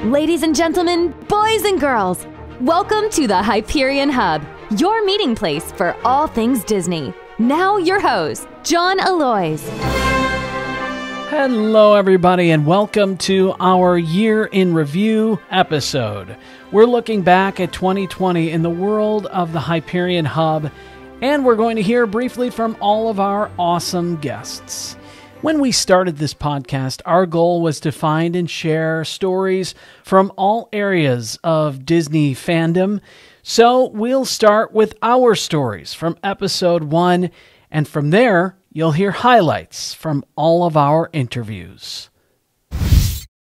Ladies and gentlemen, boys and girls, welcome to the Hyperion Hub, your meeting place for all things Disney. Now your host, John Alois. Hello everybody and welcome to our Year in Review episode. We're looking back at 2020 in the world of the Hyperion Hub, and we're going to hear briefly from all of our awesome guests. When we started this podcast, our goal was to find and share stories from all areas of Disney fandom. So we'll start with our stories from episode 1, and from there, you'll hear highlights from all of our interviews.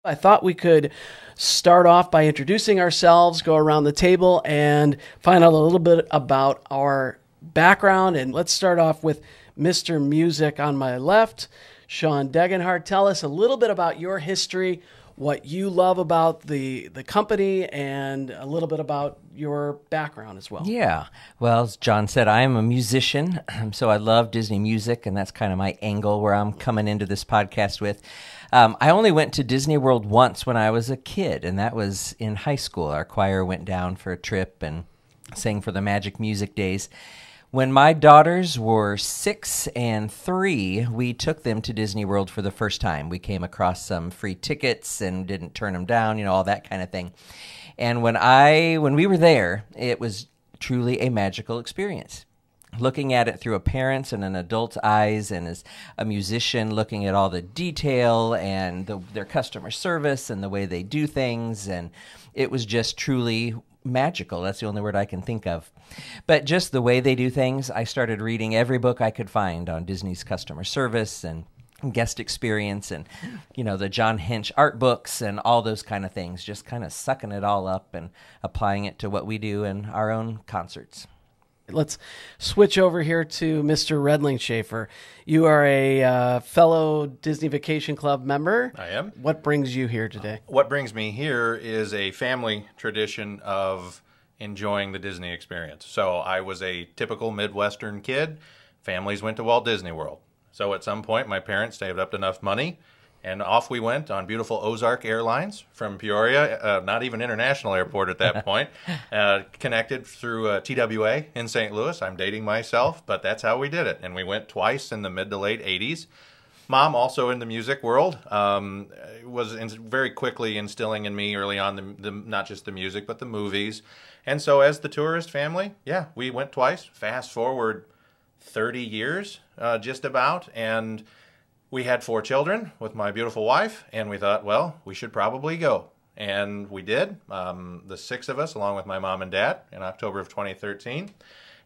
I thought we could start off by introducing ourselves, go around the table, and find out a little bit about our background. And let's start off with Mr. Music on my left. Sean Degenhardt, tell us a little bit about your history, what you love about the company, and a little bit about your background as well. Yeah. Well, as John said, I am a musician, so I love Disney music, and that's kind of my angle where I'm coming into this podcast with. I only went to Disney World once when I was a kid, and that was in high school. Our choir went down for a trip and sang for the Magic Music Days. When my daughters were 6 and 3, we took them to Disney World for the first time. We came across some free tickets and didn't turn them down, all that kind of thing. And when we were there, it was truly a magical experience. Looking at it through a parent's and an adult's eyes, and as a musician looking at all the detail and their customer service and the way they do things, and it was just truly magical. That's the only word I can think of. But just the way they do things, I started reading every book I could find on Disney's customer service and guest experience and, the John Hench art books and all those kind of things, just kind of sucking it all up and applying it to what we do in our own concerts. Let's switch over here to Mr. Redling Schaefer. You are a fellow Disney Vacation Club member. I am. What brings you here today? What brings me here is a family tradition of enjoying the Disney experience. So I was a typical Midwestern kid. Families went to Walt Disney World. So at some point, my parents saved up enough money, and off we went on beautiful Ozark Airlines from Peoria, not even international airport at that point, connected through TWA in St. Louis. I'm dating myself, but that's how we did it. And we went twice in the mid to late 80s. Mom, also in the music world, was very quickly instilling in me early on the not just the music, but the movies. And so as the tourist family, we went twice. Fast forward 30 years, just about, and we had 4 children with my beautiful wife, and we thought, well, we should probably go. And we did, the 6 of us, along with my mom and dad, in October of 2013.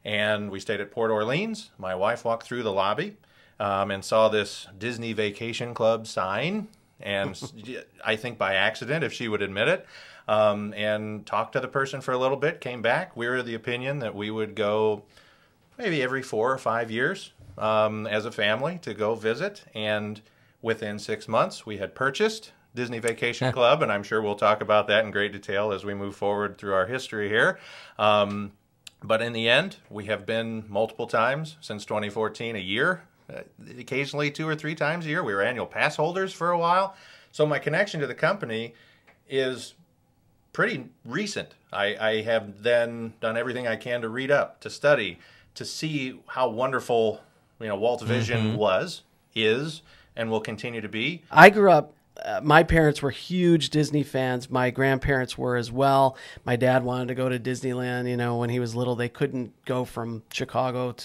And we stayed at Port Orleans. My wife walked through the lobby and saw this Disney Vacation Club sign, and I think by accident, if she would admit it, and talked to the person for a little bit, came back. We were of the opinion that we would go maybe every 4 or 5 years as a family to go visit, and within 6 months we had purchased Disney Vacation Club, and I'm sure we'll talk about that in great detail as we move forward through our history here. But in the end, we have been multiple times since 2014 a year, occasionally 2 or 3 times a year. We were annual pass holders for a while. So my connection to the company is pretty recent. I have then done everything I can to read up, to study, to see how wonderful Walt's vision is, and will continue to be. I grew up, my parents were huge Disney fans. My grandparents were as well. My dad wanted to go to Disneyland. When he was little, they couldn't go from Chicago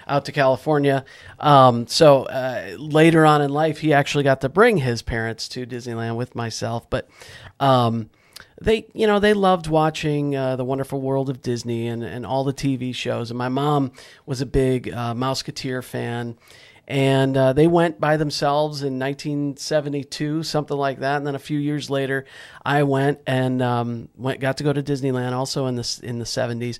out to California. So later on in life, he actually got to bring his parents to Disneyland with myself. But they loved watching The Wonderful World of Disney and all the TV shows. And my mom was a big Mouseketeer fan. And they went by themselves in 1972, something like that. And then a few years later, I went and got to go to Disneyland also in the 70s.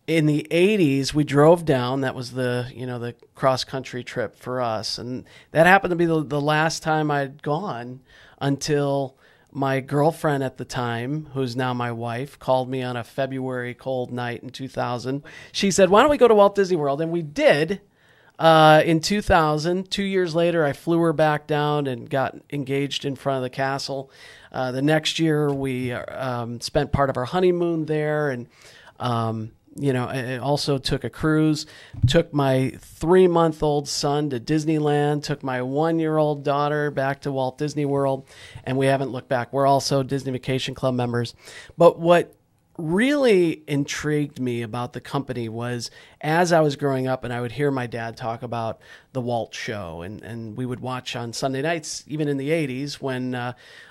In the 80s, we drove down. That was the cross-country trip for us. And that happened to be the last time I'd gone until my girlfriend at the time, who's now my wife, called me on a February cold night in 2000. She said, why don't we go to Walt Disney World? And we did. in 2000. 2 years later, I flew her back down and got engaged in front of the castle. The next year, we spent part of our honeymoon there, and I also took a cruise, took my 3-month-old son to Disneyland, took my 1-year-old daughter back to Walt Disney World, and we haven't looked back. We're also Disney Vacation Club members. But what really intrigued me about the company was, as I was growing up and I would hear my dad talk about the Walt show, and we would watch on Sunday nights, even in the 80s when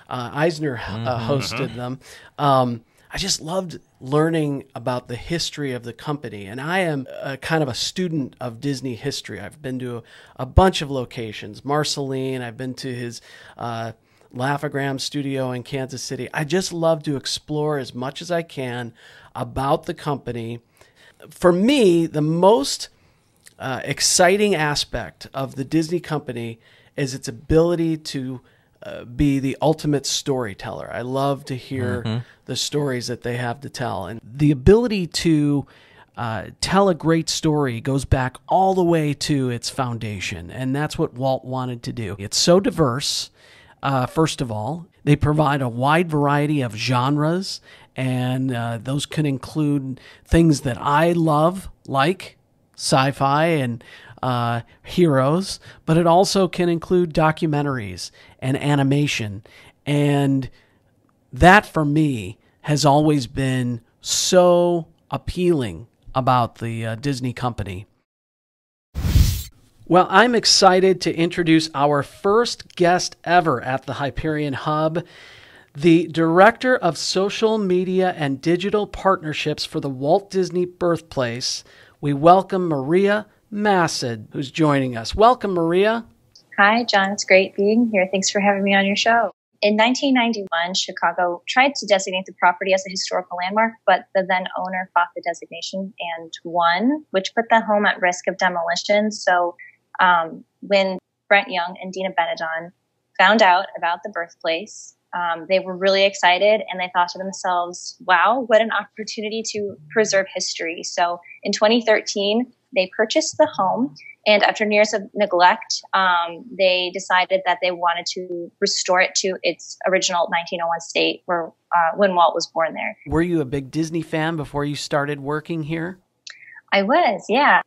Eisner hosted them. I just loved learning about the history of the company. And I am kind of a student of Disney history. I've been to a bunch of locations. Marceline, I've been to his Laugh-O-Gram studio in Kansas City. I just love to explore as much as I can about the company. For me, the most exciting aspect of the Disney company is its ability to be the ultimate storyteller. I love to hear the stories that they have to tell. And the ability to tell a great story goes back all the way to its foundation. And that's what Walt wanted to do. It's so diverse. First of all, they provide a wide variety of genres, and those can include things that I love, like sci-fi and heroes, but it also can include documentaries and animation. And that, for me, has always been so appealing about the Disney company. Well, I'm excited to introduce our first guest ever at the Hyperion Hub, the Director of Social Media and Digital Partnerships for the Walt Disney Birthplace. We welcome Maria Massid, who's joining us. Welcome, Maria. Hi, John. It's great being here. Thanks for having me on your show. In 1991, Chicago tried to designate the property as a historical landmark, but the then owner fought the designation and won, which put the home at risk of demolition. So when Brent Young and Dina Benedon found out about the birthplace, they were really excited, and they thought to themselves, wow, what an opportunity to preserve history. So in 2013, they purchased the home, and after years of neglect, they decided that they wanted to restore it to its original 1901 state when Walt was born there. Were you a big Disney fan before you started working here? I was, yeah.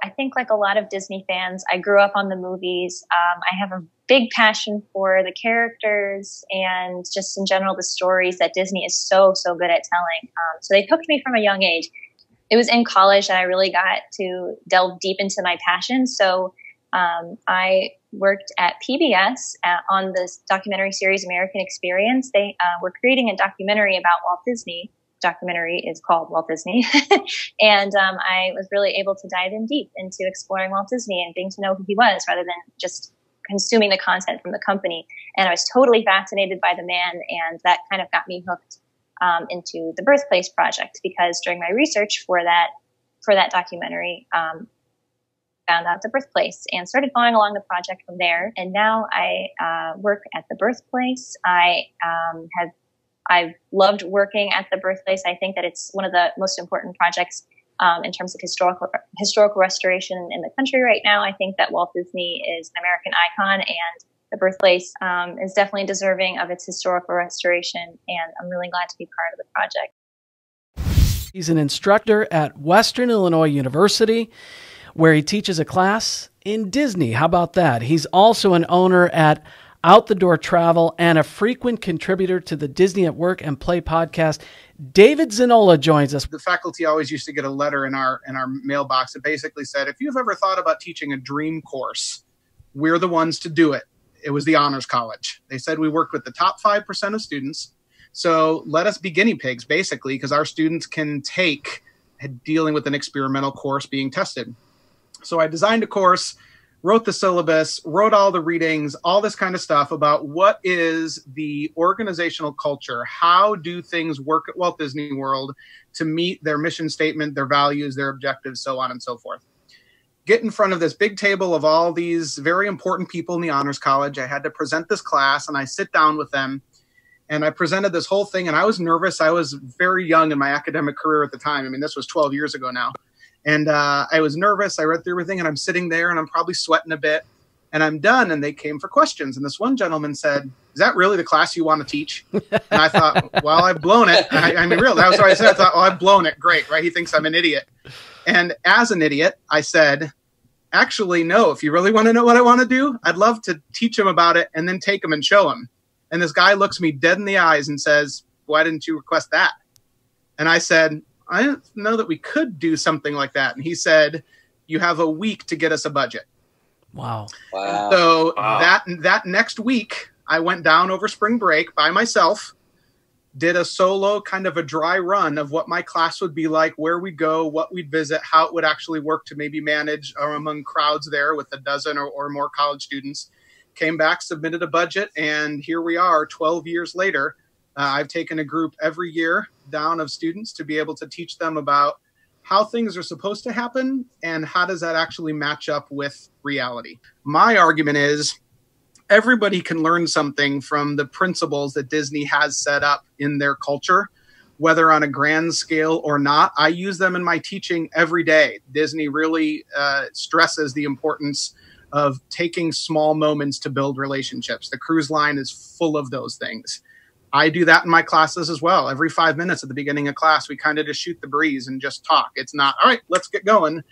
I think like a lot of Disney fans, I grew up on the movies. I have a big passion for the characters and just in general the stories that Disney is so good at telling. So they hooked me from a young age. It was in college that I really got to delve deep into my passion. So I worked at PBS on this documentary series, American Experience. They were creating a documentary about Walt Disney. Documentary is called Walt Disney. And I was really able to dive in deep into exploring Walt Disney and getting to know who he was rather than just consuming the content from the company. And I was totally fascinated by the man, and that kind of got me hooked into the Birthplace project, because during my research for that documentary, found out the Birthplace and started following along the project from there. And now I work at the Birthplace. I've loved working at the Birthplace. I think that it's one of the most important projects in terms of historical restoration in the country right now. I think that Walt Disney is an American icon, and the Birthplace is definitely deserving of its historical restoration, and I'm really glad to be part of the project. He's an instructor at Western Illinois University, where he teaches a class in Disney. How about that? He's also an owner at Out the Door Travel and a frequent contributor to the Disney at Work and Play podcast. David Zanola joins us. The faculty always used to get a letter in our mailbox that basically said, if you've ever thought about teaching a dream course, we're the ones to do it. It was the Honors College. They said we worked with the top 5% of students. So let us be guinea pigs, basically, because our students can take dealing with an experimental course being tested. So I designed a course, wrote the syllabus, wrote all the readings, all this kind of stuff about what is the organizational culture, how do things work at Walt Disney World to meet their mission statement, their values, their objectives, so on and so forth. Get in front of this big table of all these very important people in the Honors College. I had to present this class, and I sit down with them, and I presented this whole thing, and I was nervous. I was very young in my academic career at the time. I mean, this was 12 years ago now. And I was nervous. I read through everything, and I'm sitting there, and I'm probably sweating a bit. And I'm done, and they came for questions. And this one gentleman said, "Is that really the class you want to teach?" And I thought, well, I've blown it. I mean, really, that was what I said. I thought, oh, I've blown it. Great, right? He thinks I'm an idiot. And as an idiot, I said, actually, no, if you really want to know what I want to do, I'd love to teach him about it and then take him and show him. And this guy looks me dead in the eyes and says, "Why didn't you request that?" And I said, "I didn't know that we could do something like that." And he said, "You have a week to get us a budget." Wow. So that next week, I went down over spring break by myself, did a solo kind of a dry run of what my class would be like, where we'd go, what we'd visit, how it would actually work to maybe manage among crowds there with a dozen or more college students. Came back, submitted a budget, and here we are 12 years later. I've taken a group every year down of students to be able to teach them about how things are supposed to happen and how does that actually match up with reality. My argument is everybody can learn something from the principles that Disney has set up in their culture, whether on a grand scale or not. I use them in my teaching every day. Disney really stresses the importance of taking small moments to build relationships. The cruise line is full of those things. I do that in my classes as well. Every 5 minutes at the beginning of class, we kind of just shoot the breeze and just talk. It's not, all right, let's get going.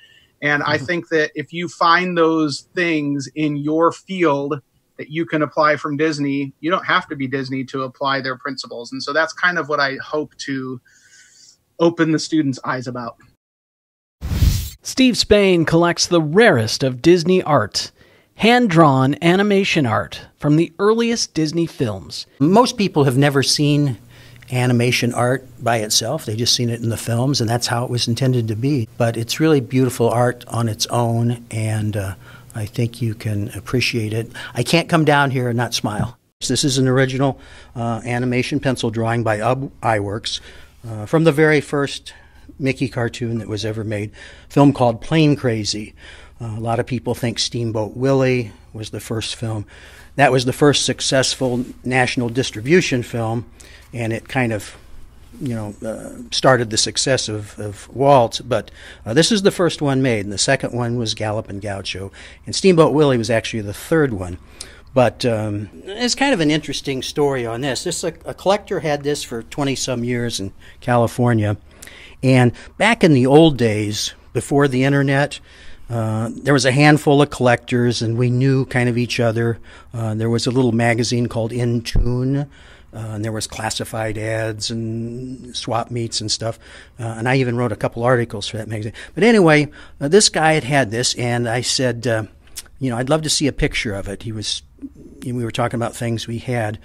And I think that if you find those things in your field that you can apply from Disney, you don't have to be Disney to apply their principles. And so that's kind of what I hope to open the students' eyes about. Steve Spain collects the rarest of Disney art, hand-drawn animation art from the earliest Disney films. Most people have never seen animation art by itself. They just seen it in the films, and that's how it was intended to be. But it's really beautiful art on its own, and I think you can appreciate it. I can't come down here and not smile. This is an original animation pencil drawing by UB Iwerks from the very first Mickey cartoon that was ever made, a film called Plane Crazy. A lot of people think Steamboat Willie was the first film. That was the first successful national distribution film, and it kind of, started the success of Walt. But this is the first one made, and the second one was Gallopin' Gaucho. And Steamboat Willie was actually the third one. But it's kind of an interesting story on this. A collector had this for 20-some years in California. And back in the old days, before the internet, there was a handful of collectors, and we knew kind of each other. There was a little magazine called In Tune, and there was classified ads and swap meets and stuff. And I even wrote a couple articles for that magazine. But anyway, this guy had this, and I said, I'd love to see a picture of it. We were talking about things we had.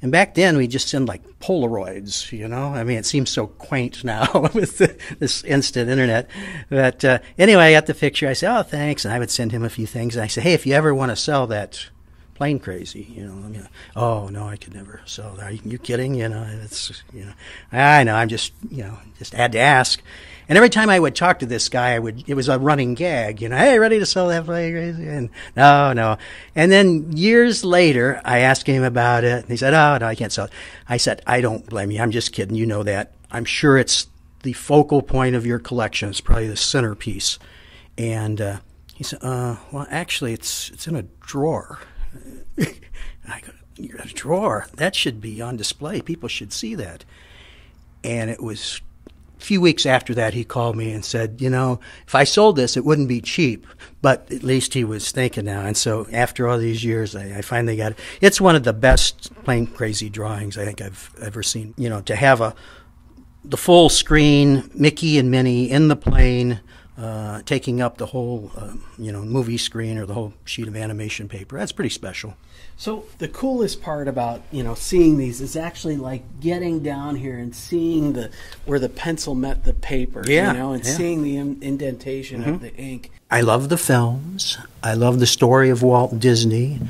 And back then, we just send like Polaroids, I mean, it seems so quaint now with this instant internet. But anyway, I got the picture. I said, "Oh, thanks." And I would send him a few things. And I said, "Hey, if you ever want to sell that Plane Crazy, oh, no, I could never sell that. Are you kidding? I know, I'm just had to ask. And every time I would talk to this guy, it was a running gag, "Hey, ready to sell that Plane Crazy?" And no. And then years later, I asked him about it, and he said, "Oh, no, I can't sell it." I said, "I don't blame you. I'm just kidding. You know that. I'm sure it's the focal point of your collection. It's probably the centerpiece." And he said, "Well, actually, it's in a drawer." I go, "A drawer? That should be on display. People should see that." And it was a few weeks after that, he called me and said, if I sold this, it wouldn't be cheap. But at least he was thinking now. And so after all these years, I finally got it. It's one of the best Plane Crazy drawings I think I've ever seen. To have the full screen, Mickey and Minnie in the plane, taking up the whole, movie screen or the whole sheet of animation paper. That's pretty special. So the coolest part about, seeing these is actually like getting down here and seeing where the pencil met the paper, seeing the indentation of the ink. I love the films. I love the story of Walt Disney.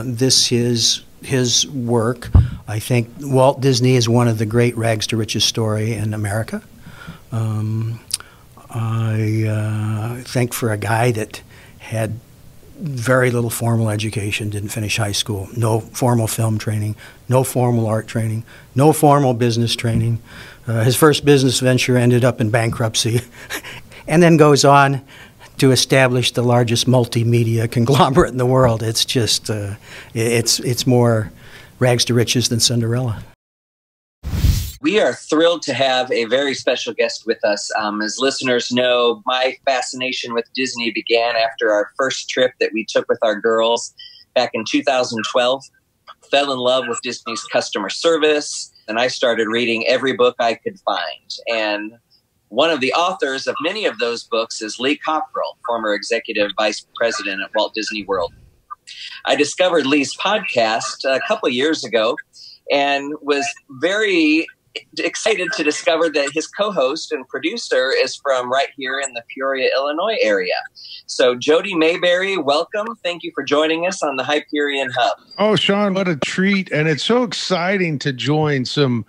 This is his work. I think Walt Disney is one of the great rags to riches story in America. I think for a guy that had very little formal education, didn't finish high school, no formal film training, no formal art training, no formal business training. His first business venture ended up in bankruptcy. and then goes on to establish the largest multimedia conglomerate in the world. It's just, it's more rags to riches than Cinderella. We are thrilled to have a very special guest with us. As listeners know, my fascination with Disney began after our first trip that we took with our girls back in 2012. Fell in love with Disney's customer service, and I started reading every book I could find. And one of the authors of many of those books is Lee Cockrell, former executive vice president at Walt Disney World. I discovered Lee's podcast a couple of years ago and was very excited to discover that his co-host and producer is from right here in the Peoria, Illinois area. So Jody Mayberry, welcome. Thank you for joining us on the Hyperion Hub. Oh, Sean, what a treat. And it's so exciting to join some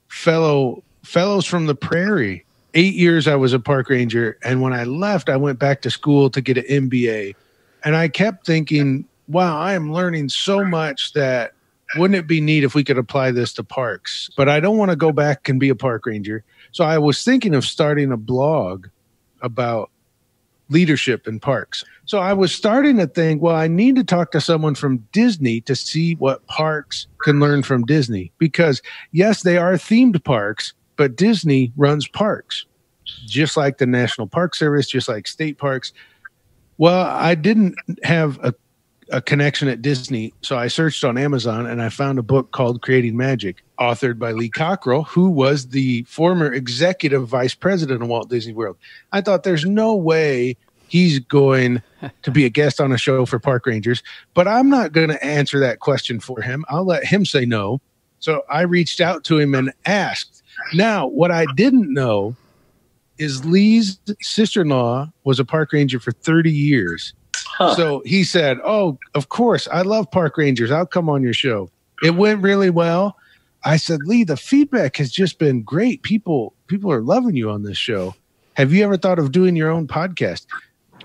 fellows from the prairie. 8 years I was a park ranger, and when I left, I went back to school to get an MBA. And I kept thinking, wow, I am learning so much that wouldn't it be neat if we could apply this to parks? But I don't want to go back and be a park ranger. So I was thinking of starting a blog about leadership in parks. So I was starting to think, well, I need to talk to someone from Disney to see what parks can learn from Disney. Because yes, they are themed parks, but Disney runs parks, just like the National Park Service, just like state parks. Well, I didn't have a connection at Disney, so I searched on Amazon and I found a book called Creating Magic, authored by Lee Cockrell, who was the former executive vice president of Walt Disney World. I thought there's no way he's going to be a guest on a show for park rangers, but I'm not going to answer that question for him. I'll let him say no. So I reached out to him and asked. Now, what I didn't know is Lee's sister-in-law was a park ranger for 30 years. Huh. So he said, oh, of course, I love park rangers. I'll come on your show. It went really well. I said, Lee, the feedback has just been great. People are loving you on this show. Have you ever thought of doing your own podcast?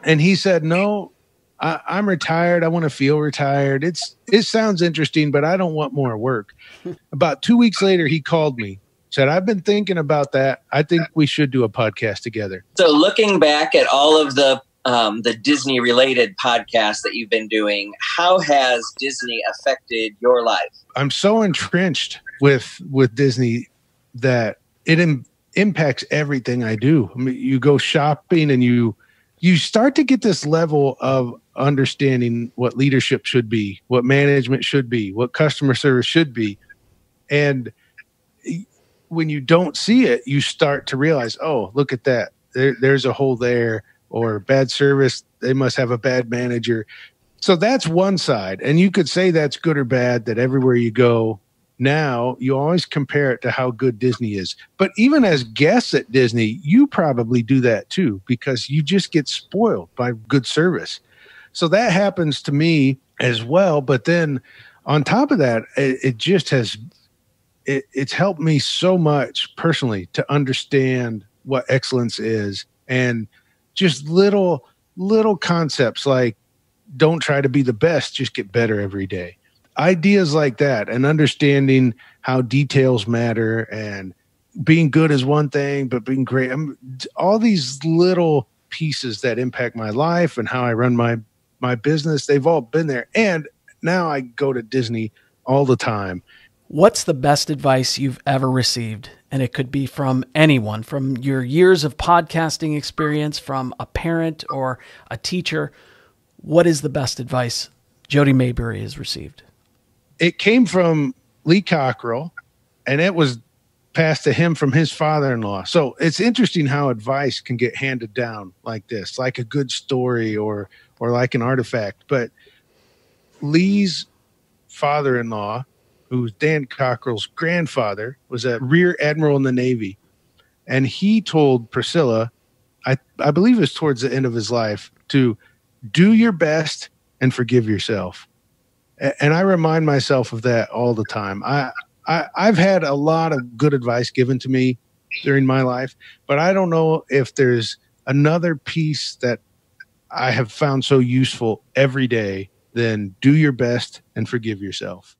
And he said, no, I'm retired. I want to feel retired. It sounds interesting, but I don't want more work. About 2 weeks later, he called me. Said, I've been thinking about that. I think we should do a podcast together. So looking back at all of the Disney-related podcasts that you've been doing, how has Disney affected your life? I'm so entrenched with Disney that it impacts everything I do. I mean, you go shopping and you start to get this level of understanding what leadership should be, what management should be, what customer service should be. And when you don't see it, you start to realize, oh, look at that. There's a hole there. Or bad service, they must have a bad manager. So that's one side. And you could say that's good or bad, that everywhere you go now, you always compare it to how good Disney is. But even as guests at Disney, you probably do that too, because you just get spoiled by good service. So that happens to me as well. But then on top of that, it just has, it's helped me so much personally to understand what excellence is, and just little concepts like don't try to be the best, just get better every day. Ideas like that, and understanding how details matter, and being good is one thing, but being great. All these little pieces that impact my life and how I run my business, they've all been there. And now I go to Disney all the time. What's the best advice you've ever received? And it could be from anyone, from your years of podcasting experience, from a parent or a teacher. What is the best advice Jody Mayberry has received? It came from Lee Cockrell, and it was passed to him from his father-in-law. So it's interesting how advice can get handed down like this, like a good story or like an artifact. But Lee's father-in-law, who's Dan Cockrell's grandfather, was a rear admiral in the Navy. And he told Priscilla, I believe it was towards the end of his life, to do your best and forgive yourself. And I remind myself of that all the time. I've had a lot of good advice given to me during my life, but I don't know if there's another piece that I have found so useful every day than do your best and forgive yourself.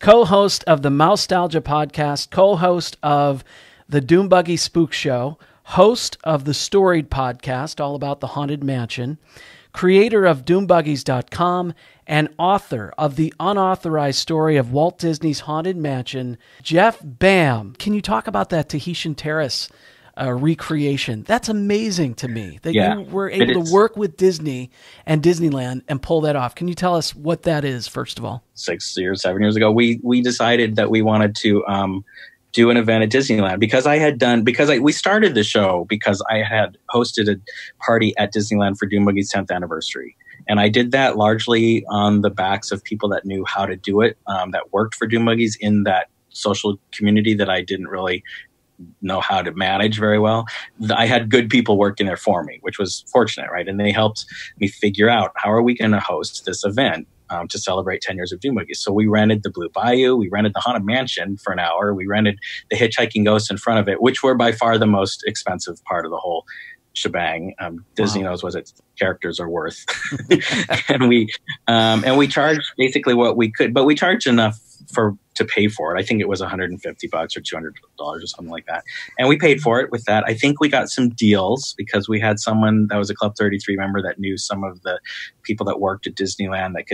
Co-host of the Moustalgia podcast, co-host of the Doombuggy Spook Show, host of the Storied podcast, all about the Haunted Mansion, creator of DoomBuggies.com, and author of the unauthorized story of Walt Disney's Haunted Mansion, Jeff Bam. Can you talk about that Tahitian Terrace recreation? That's amazing to me that you were able to work with Disney and Disneyland and pull that off. Can you tell us what that is, first of all? 7 years ago, we decided that we wanted to do an event at Disneyland we started the show because I had hosted a party at Disneyland for Doom Boogie's 10th anniversary. And I did that largely on the backs of people that knew how to do it, that worked for Doom Boogies in that social community that I didn't really know how to manage very well. I had good people working there for me, which was fortunate, right? And they helped me figure out, how are we going to host this event to celebrate 10 years of Doom Boogies? So we rented the Blue Bayou, we rented the Haunted Mansion for an hour, we rented the Hitchhiking Ghost in front of it, which were by far the most expensive part of the whole shebang. Disney knows what its characters are worth. and we charged basically what we could, but we charged enough to pay for it. I think it was $150 or $200 or something like that. And we paid for it with that. I think we got some deals because we had someone that was a Club 33 member that knew some of the people that worked at Disneyland that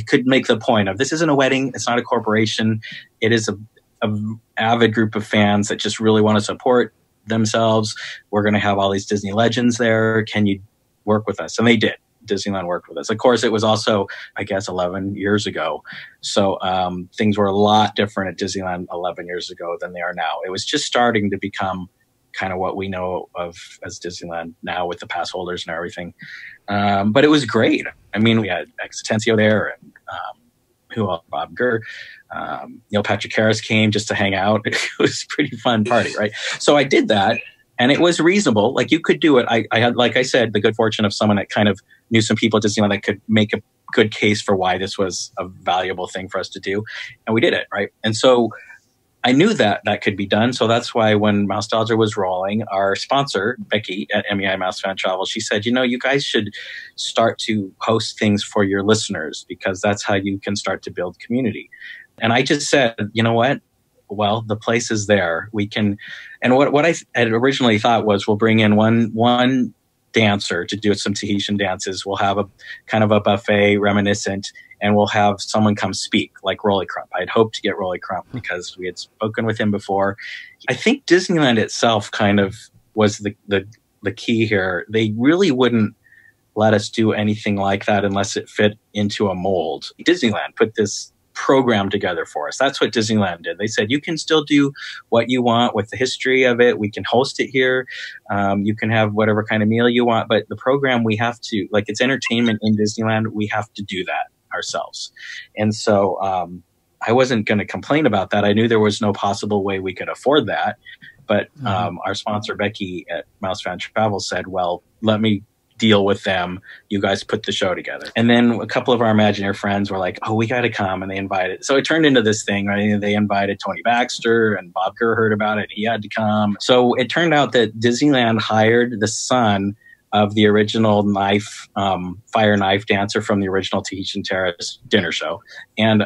could make the point of, this isn't a wedding. It's not a corporation. It is a avid group of fans that just really want to support themselves. We're going to have all these Disney legends there. Can you work with us? And they did. Disneyland worked with us. Of course, it was also, I guess, 11 years ago. So things were a lot different at Disneyland 11 years ago than they are now. It was just starting to become kind of what we know of as Disneyland now with the pass holders and everything. But it was great. I mean, we had Existencio there and Bob Gurr. Neil Patrick Harris came just to hang out. It was a pretty fun party, right? So I did that. And it was reasonable. Like, you could do it. I had, like I said, the good fortune of someone that kind of knew some people at Disneyland that could make a good case for why this was a valuable thing for us to do. And we did it, right? And so I knew that could be done. So that's why when Mousetalgia was rolling, our sponsor, Becky at MEI Mouse Fan Travel, she said, you guys should start to host things for your listeners because that's how you can start to build community. And I just said, you know what? Well, the place is there. We can, and what I had originally thought was we'll bring in one dancer to do some Tahitian dances. We'll have a kind of a buffet reminiscent, and we'll have someone come speak, like Rolly Crump. I'd hoped to get Rolly Crump because we had spoken with him before. I think Disneyland itself kind of was the key here. They really wouldn't let us do anything like that unless it fit into a mold. Disneyland put this program together for us. That's what Disneyland did. They said, you can still do what you want with the history of it. We can host it here. You can have whatever kind of meal you want. But the program, we have to, like, it's entertainment in Disneyland. We have to do that ourselves. And so I wasn't going to complain about that. I knew there was no possible way we could afford that. But our sponsor, Becky at Mouse Fan Travel, said, well, let me deal with them. You guys put the show together. And then a couple of our Imagineer friends were like, oh, we got to come. And they invited. So it turned into this thing, right? They invited Tony Baxter, and Bob Gurr heard about it. He had to come. So it turned out that Disneyland hired the son of the original fire knife dancer from the original Tahitian Terrace dinner show. And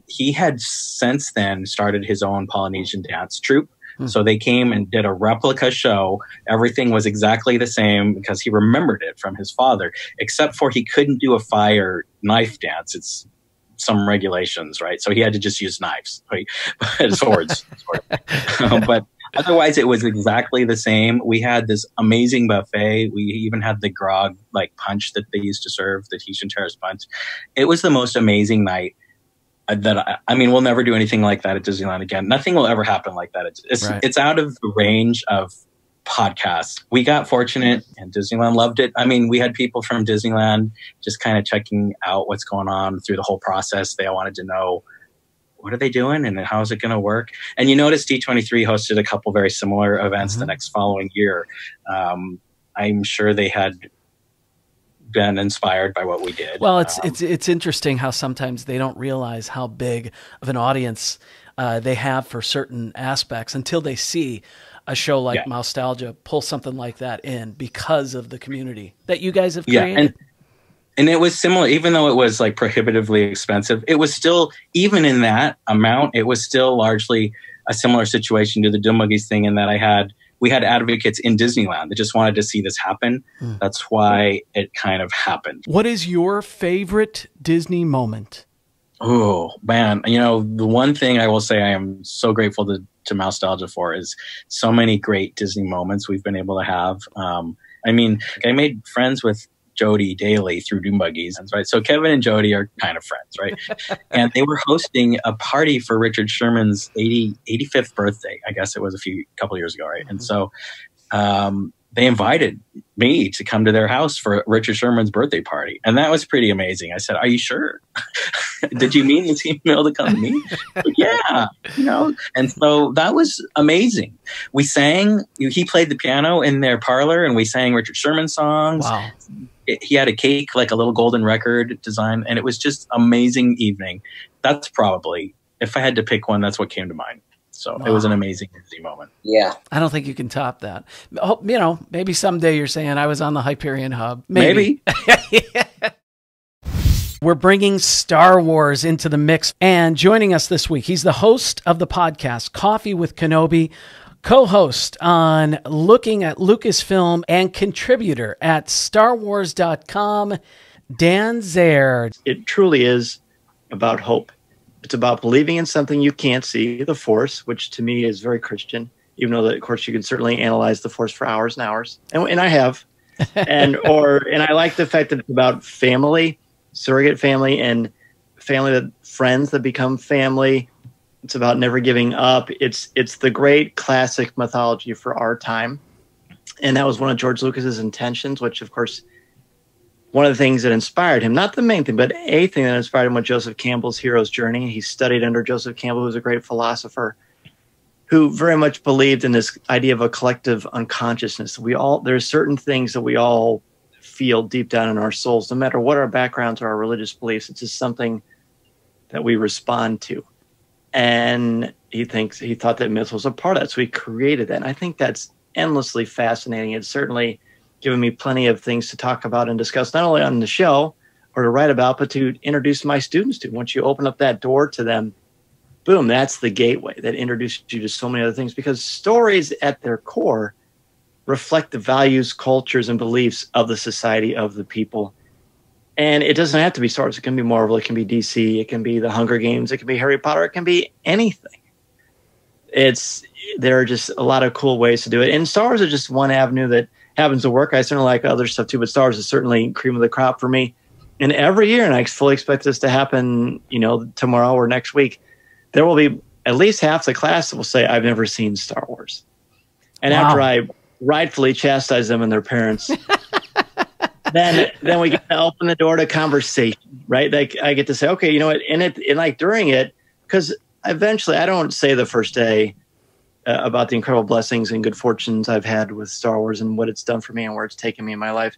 he had since then started his own Polynesian dance troupe. So they came and did a replica show. Everything was exactly the same because he remembered it from his father, except for he couldn't do a fire knife dance. It's some regulations, right? So he had to just use knives, right? Swords. But otherwise, it was exactly the same. We had this amazing buffet. We even had the grog punch that they used to serve, the Tahitian Terrace punch. It was the most amazing night. I mean, we'll never do anything like that at Disneyland again. Nothing will ever happen like that. It's out of the range of podcasts. We got fortunate, and Disneyland loved it. I mean, we had people from Disneyland just kind of checking out what's going on through the whole process. They all wanted to know, what are they doing and how is it going to work? And you notice D23 hosted a couple very similar events the next following year. I'm sure they had been inspired by what we did. Well, it's interesting how sometimes they don't realize how big of an audience they have for certain aspects until they see a show like Mousetalgia pull something like that in because of the community that you guys have created. And it was similar, even though it was prohibitively expensive, it was still, even in that amount, it was still largely a similar situation to the Doom Buggies thing in that I had we had advocates in Disneyland that just wanted to see this happen. That's why it kind of happened. What is your favorite Disney moment? Oh, man. You know, the one thing I will say I am so grateful to Mousetalgia for is so many great Disney moments we've been able to have. I mean, I made friends with Jody Daly through Doom Buggies, right? So Kevin and Jody are kind of friends, right? And they were hosting a party for Richard Sherman's 85th birthday. I guess it was a couple years ago, right? And so they invited me to come to their house for Richard Sherman's birthday party. And that was pretty amazing. I said, "Are you sure? Did you mean this email to come to me?" Yeah, you know. And so that was amazing. We sang, he played the piano in their parlor and we sang Richard Sherman songs. Wow. He had a cake, like a little golden record design, and it was just amazing evening. That's probably, if I had to pick one, that's what came to mind. So It was an amazing Disney moment. Yeah. I don't think you can top that. Oh, you know, maybe someday you're saying I was on the Hyperion Hub. Maybe. We're bringing Star Wars into the mix, and joining us this week, he's the host of the podcast Coffee with Kenobi, co-host on Looking at Lucasfilm, and contributor at StarWars.com, Dan Zair. It truly is about hope. It's about believing in something you can't see, the Force, which to me is very Christian, even though, of course, you can certainly analyze the Force for hours and hours. And I have. And I like the fact that it's about family, surrogate family, and friends that become family. It's about never giving up. It's the great classic mythology for our time. And that was one of George Lucas's intentions, which, of course, one of the things that inspired him, not the main thing, but a thing that inspired him was Joseph Campbell's hero's journey. He studied under Joseph Campbell, who was a great philosopher, who very much believed in this idea of a collective unconsciousness. There's certain things that we all feel deep down in our souls, no matter what our backgrounds or our religious beliefs. It's just something that we respond to. And he thought that myth was a part of that. So he created that. And I think that's endlessly fascinating. It's certainly given me plenty of things to talk about and discuss, not only on the show or to write about, but to introduce my students to. Once you open up that door to them, boom, that's the gateway that introduces you to so many other things, because stories at their core reflect the values, cultures, and beliefs of the society, of the people. And it doesn't have to be Star Wars. It can be Marvel. It can be DC. It can be the Hunger Games. It can be Harry Potter. It can be anything. There are just a lot of cool ways to do it. And Star Wars is just one avenue that happens to work. I certainly like other stuff too, but Star Wars is certainly cream of the crop for me. And every year, and I fully expect this to happen, tomorrow or next week, there will be at least half the class that will say, "I've never seen Star Wars." And wow. After I rightfully chastise them and their parents, then we get to open the door to conversation, right? Like I get to say, okay, you know what? And like during it, because eventually I don't say the first day about the incredible blessings and good fortunes I've had with Star Wars and what it's done for me and where it's taken me in my life,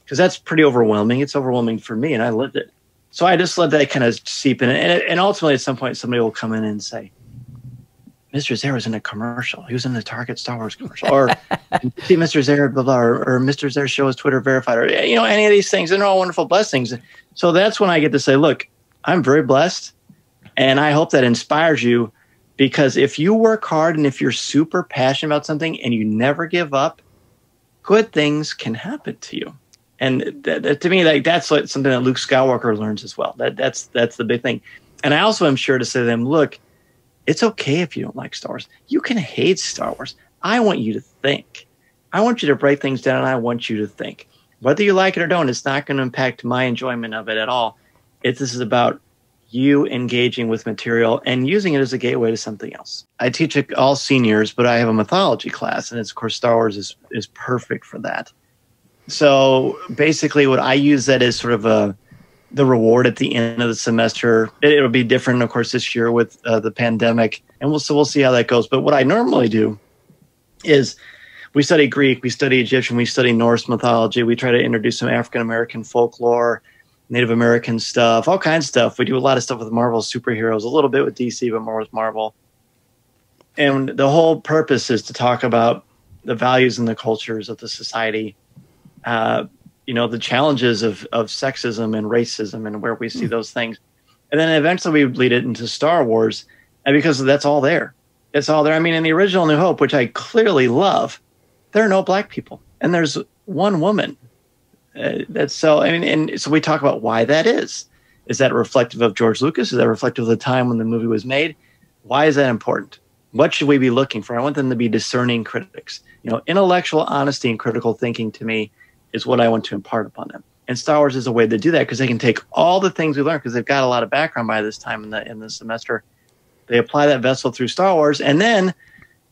because that's pretty overwhelming. It's overwhelming for me, and I lived it. So I just let that kind of seep in. And ultimately, at some point, somebody will come in and say, "Mr. Zair was in a commercial. He was in the Target Star Wars commercial." Or, "See Mr. Zair, blah, blah," or "Mr. Zair show is Twitter verified," or, any of these things. And they're all wonderful blessings. So that's when I get to say, look, I'm very blessed, and I hope that inspires you, because if you work hard and if you're super passionate about something and you never give up, good things can happen to you. And to me, that's something that Luke Skywalker learns as well. That's the big thing. And I also am sure to say to them, look, it's okay if you don't like Star Wars. You can hate Star Wars. I want you to think. I want you to break things down, and I want you to think. Whether you like it or don't, it's not going to impact my enjoyment of it at all. This is about you engaging with material and using it as a gateway to something else. I teach all seniors, but I have a mythology class, and of course Star Wars is perfect for that. So basically what I use that as sort of the reward at the end of the semester. It'll be different, of course, this year with the pandemic, and we'll see how that goes. But what I normally do is we study Greek, we study Egyptian, we study Norse mythology. We try to introduce some African-American folklore, Native American stuff, all kinds of stuff. We do a lot of stuff with Marvel superheroes, a little bit with DC, but more with Marvel. And the whole purpose is to talk about the values and the cultures of the society, the challenges of sexism and racism and where we see those things. And then eventually we lead it into Star Wars, and because that's all there. It's all there. I mean, in the original New Hope, which I clearly love, there are no black people, and there's one woman. That's so. I mean, and so we talk about why that is. Is that reflective of George Lucas? Is that reflective of the time when the movie was made? Why is that important? What should we be looking for? I want them to be discerning critics. You know, intellectual honesty and critical thinking to me is what I want to impart upon them. And Star Wars is a way to do that because they can take all the things we learned, because they've got a lot of background by this time in the semester. They apply that vessel through Star Wars, and then,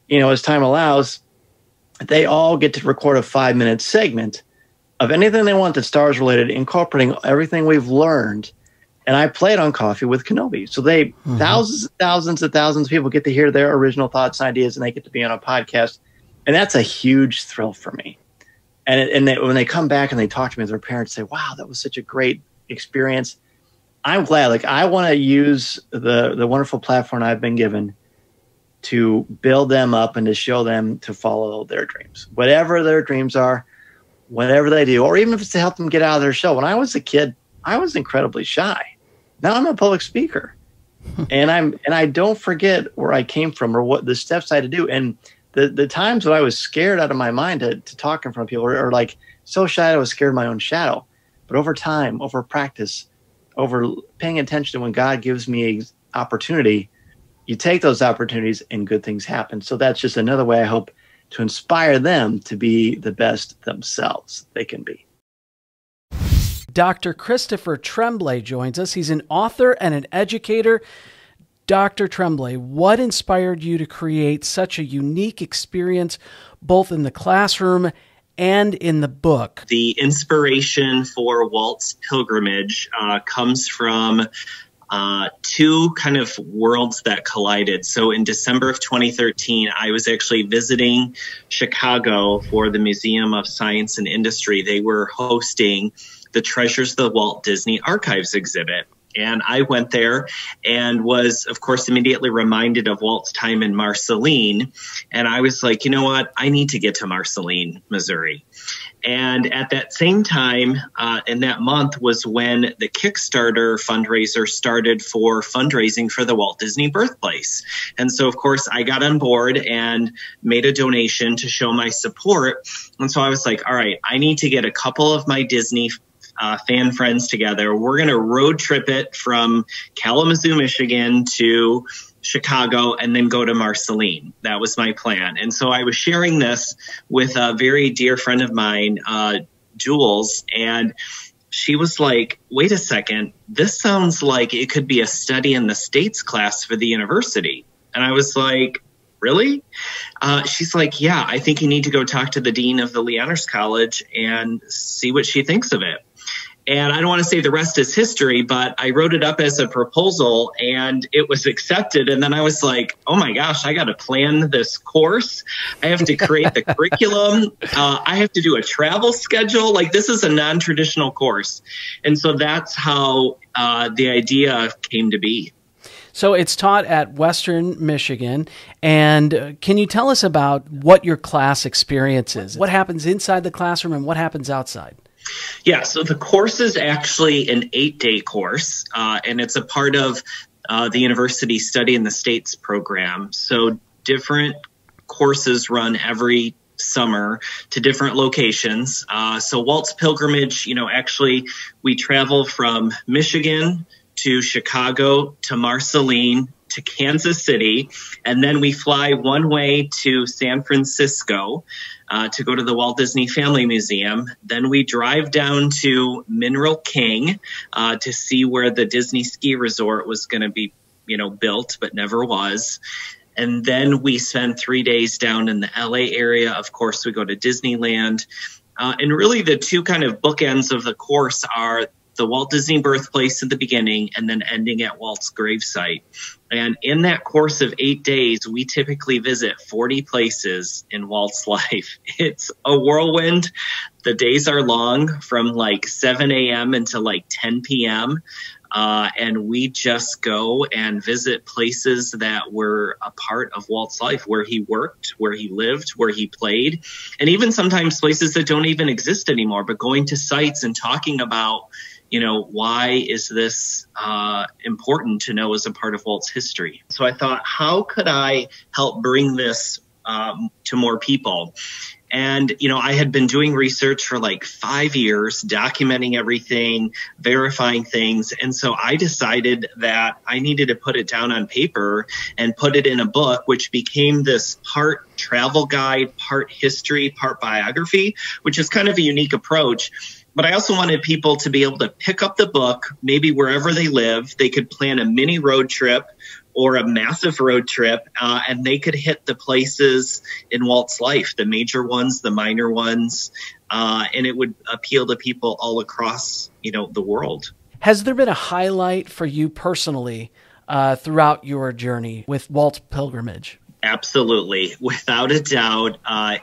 you know, as time allows, they all get to record a 5-minute segment of anything they want that's Star Wars related, incorporating everything we've learned. And I play it on Coffee with Kenobi. So thousands and thousands of people get to hear their original thoughts and ideas, and they get to be on a podcast. And that's a huge thrill for me. And when they come back and they talk to me, their parents say, wow, that was such a great experience. I'm glad. Like, I want to use the wonderful platform I've been given to build them up and to show them to follow their dreams. Whatever their dreams are, whatever they do, or even if it's to help them get out of their shell. When I was a kid, I was incredibly shy. Now I'm a public speaker, and I don't forget where I came from or what the steps I had to do. And the times when I was scared out of my mind to talk in front of people, or like so shy I was scared of my own shadow. But over time, over practice, over paying attention to when God gives me an opportunity, you take those opportunities and good things happen. So that's just another way I hope to inspire them to be the best themselves they can be. Dr. Christopher Tremblay joins us. He's an author and an educator. Dr. Tremblay, what inspired you to create such a unique experience, both in the classroom and in the book? The inspiration for Walt's Pilgrimage comes from two kind of worlds that collided. So in December of 2013, I was actually visiting Chicago for the Museum of Science and Industry. They were hosting the Treasures of the Walt Disney Archives exhibit. And I went there and was, of course, immediately reminded of Walt's time in Marceline. And I was like, you know what? I need to get to Marceline, Missouri. And at that same time, in that month, was when the Kickstarter fundraiser started for fundraising for the Walt Disney birthplace. And so, of course, I got on board and made a donation to show my support. And so I was like, all right, I need to get a couple of my Disney fan friends together. We're going to road trip it from Kalamazoo, Michigan to Chicago and then go to Marceline. That was my plan. And so I was sharing this with a very dear friend of mine, Jules, and she was like, wait a second, this sounds like it could be a study in the States class for the university. And I was like, really? She's like, yeah, I think you need to go talk to the dean of the Lee Honors College and see what she thinks of it. And I don't want to say the rest is history, but I wrote it up as a proposal and it was accepted. And then I was like, oh my gosh, I got to plan this course. I have to create the curriculum. I have to do a travel schedule. Like, this is a non-traditional course. And so that's how the idea came to be. So it's taught at Western Michigan. And can you tell us about what your class experience is? What happens inside the classroom and what happens outside? Yeah, so the course is actually an 8-day course, and it's a part of the University Study in the States program. So different courses run every summer to different locations. So Walt's Pilgrimage, actually we travel from Michigan to Chicago to Marceline to Kansas City, and then we fly one way to San Francisco to go to the Walt Disney Family Museum. Then we drive down to Mineral King to see where the Disney Ski Resort was going to be, built, but never was. And then we spend 3 days down in the LA area. Of course, we go to Disneyland. And really the two kind of bookends of the course are the Walt Disney birthplace at the beginning and then ending at Walt's gravesite. And in that course of 8 days, we typically visit 40 places in Walt's life. It's a whirlwind. The days are long, from like 7 a.m. until like 10 p.m. And we just go and visit places that were a part of Walt's life, where he worked, where he lived, where he played, and even sometimes places that don't even exist anymore, but going to sites and talking about why is this important to know as a part of Walt's history? So I thought, how could I help bring this to more people? And, I had been doing research for like 5 years, documenting everything, verifying things. And so I decided that I needed to put it down on paper and put it in a book, which became this part travel guide, part history, part biography, which is kind of a unique approach. But I also wanted people to be able to pick up the book, maybe wherever they live. They could plan a mini road trip or a massive road trip, and they could hit the places in Walt's life, the major ones, the minor ones, and it would appeal to people all across, the world. Has there been a highlight for you personally throughout your journey with Walt's Pilgrimage? Absolutely. Without a doubt,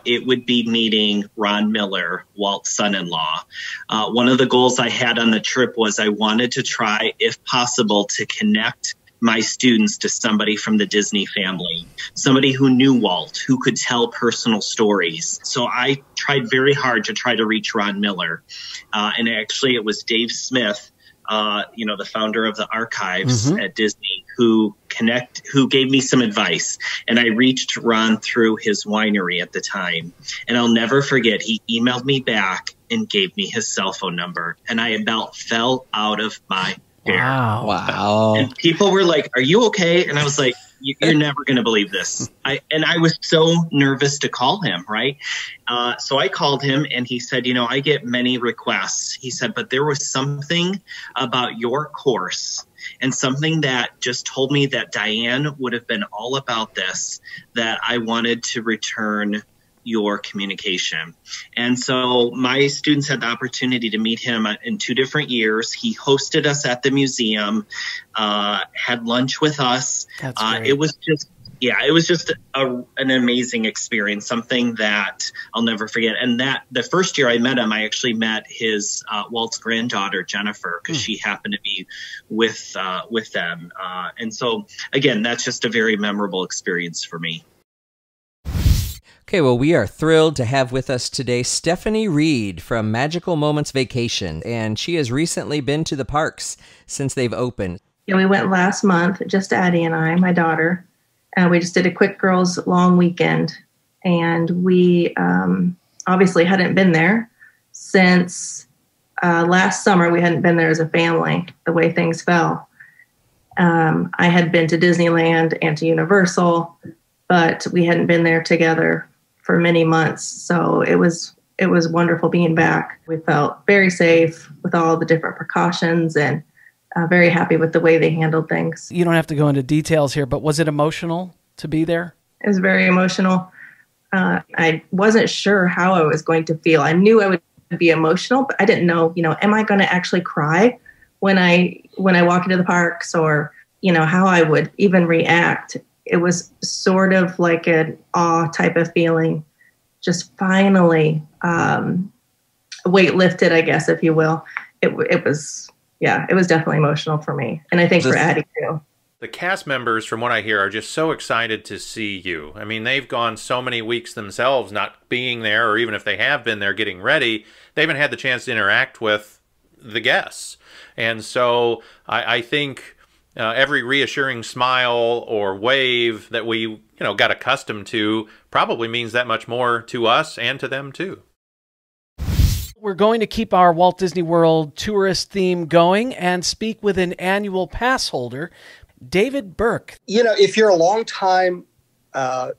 it would be meeting Ron Miller, Walt's son-in-law. One of the goals I had on the trip was I wanted to try, if possible, to connect my students to somebody from the Disney family, somebody who knew Walt, who could tell personal stories. So I tried very hard to try to reach Ron Miller. And actually it was Dave Smith, the founder of the archives at Disney, who gave me some advice. And I reached Ron through his winery at the time. And I'll never forget, he emailed me back and gave me his cell phone number. And I about fell out of my chair. Wow. And people were like, "Are you okay?" And I was like, "You're never going to believe this." I was so nervous to call him, right? So I called him and he said, "I get many requests." He said, "But there was something about your course and something that just told me that Diane would have been all about this, that I wanted to return your communication." And so my students had the opportunity to meet him in 2 different years. He hosted us at the museum, had lunch with us. That's great. It was just an amazing experience, something that I'll never forget. And that the first year I met him, I actually met his Walt's granddaughter, Jennifer, because she happened to be with them. And so, again, that's just a very memorable experience for me. Okay, well, we are thrilled to have with us today Stephanie Reed from Magical Moments Vacation, and she has recently been to the parks since they've opened. Yeah, we went last month, just Addie and I, my daughter. We just did a quick girls' long weekend, and we obviously hadn't been there since last summer. We hadn't been there as a family, the way things fell. I had been to Disneyland and to Universal, but we hadn't been there together for many months. So it was wonderful being back. We felt very safe with all the different precautions and very happy with the way they handled things. You don't have to go into details here, but was it emotional to be there? It was very emotional. I wasn't sure how I was going to feel. I knew I would be emotional, but I didn't know, am I going to actually cry when I walk into the parks, or, how I would even react. It was sort of like an awe type of feeling, just finally weight lifted, I guess, if you will. It was definitely emotional for me. And I think for Addie too. The cast members, from what I hear, are just so excited to see you. I mean, they've gone so many weeks themselves not being there, or even if they have been there getting ready, they haven't had the chance to interact with the guests. And so I think every reassuring smile or wave that we got accustomed to probably means that much more to us and to them too. We're going to keep our Walt Disney World tourist theme going and speak with an annual pass holder, David Burke. If you're a longtime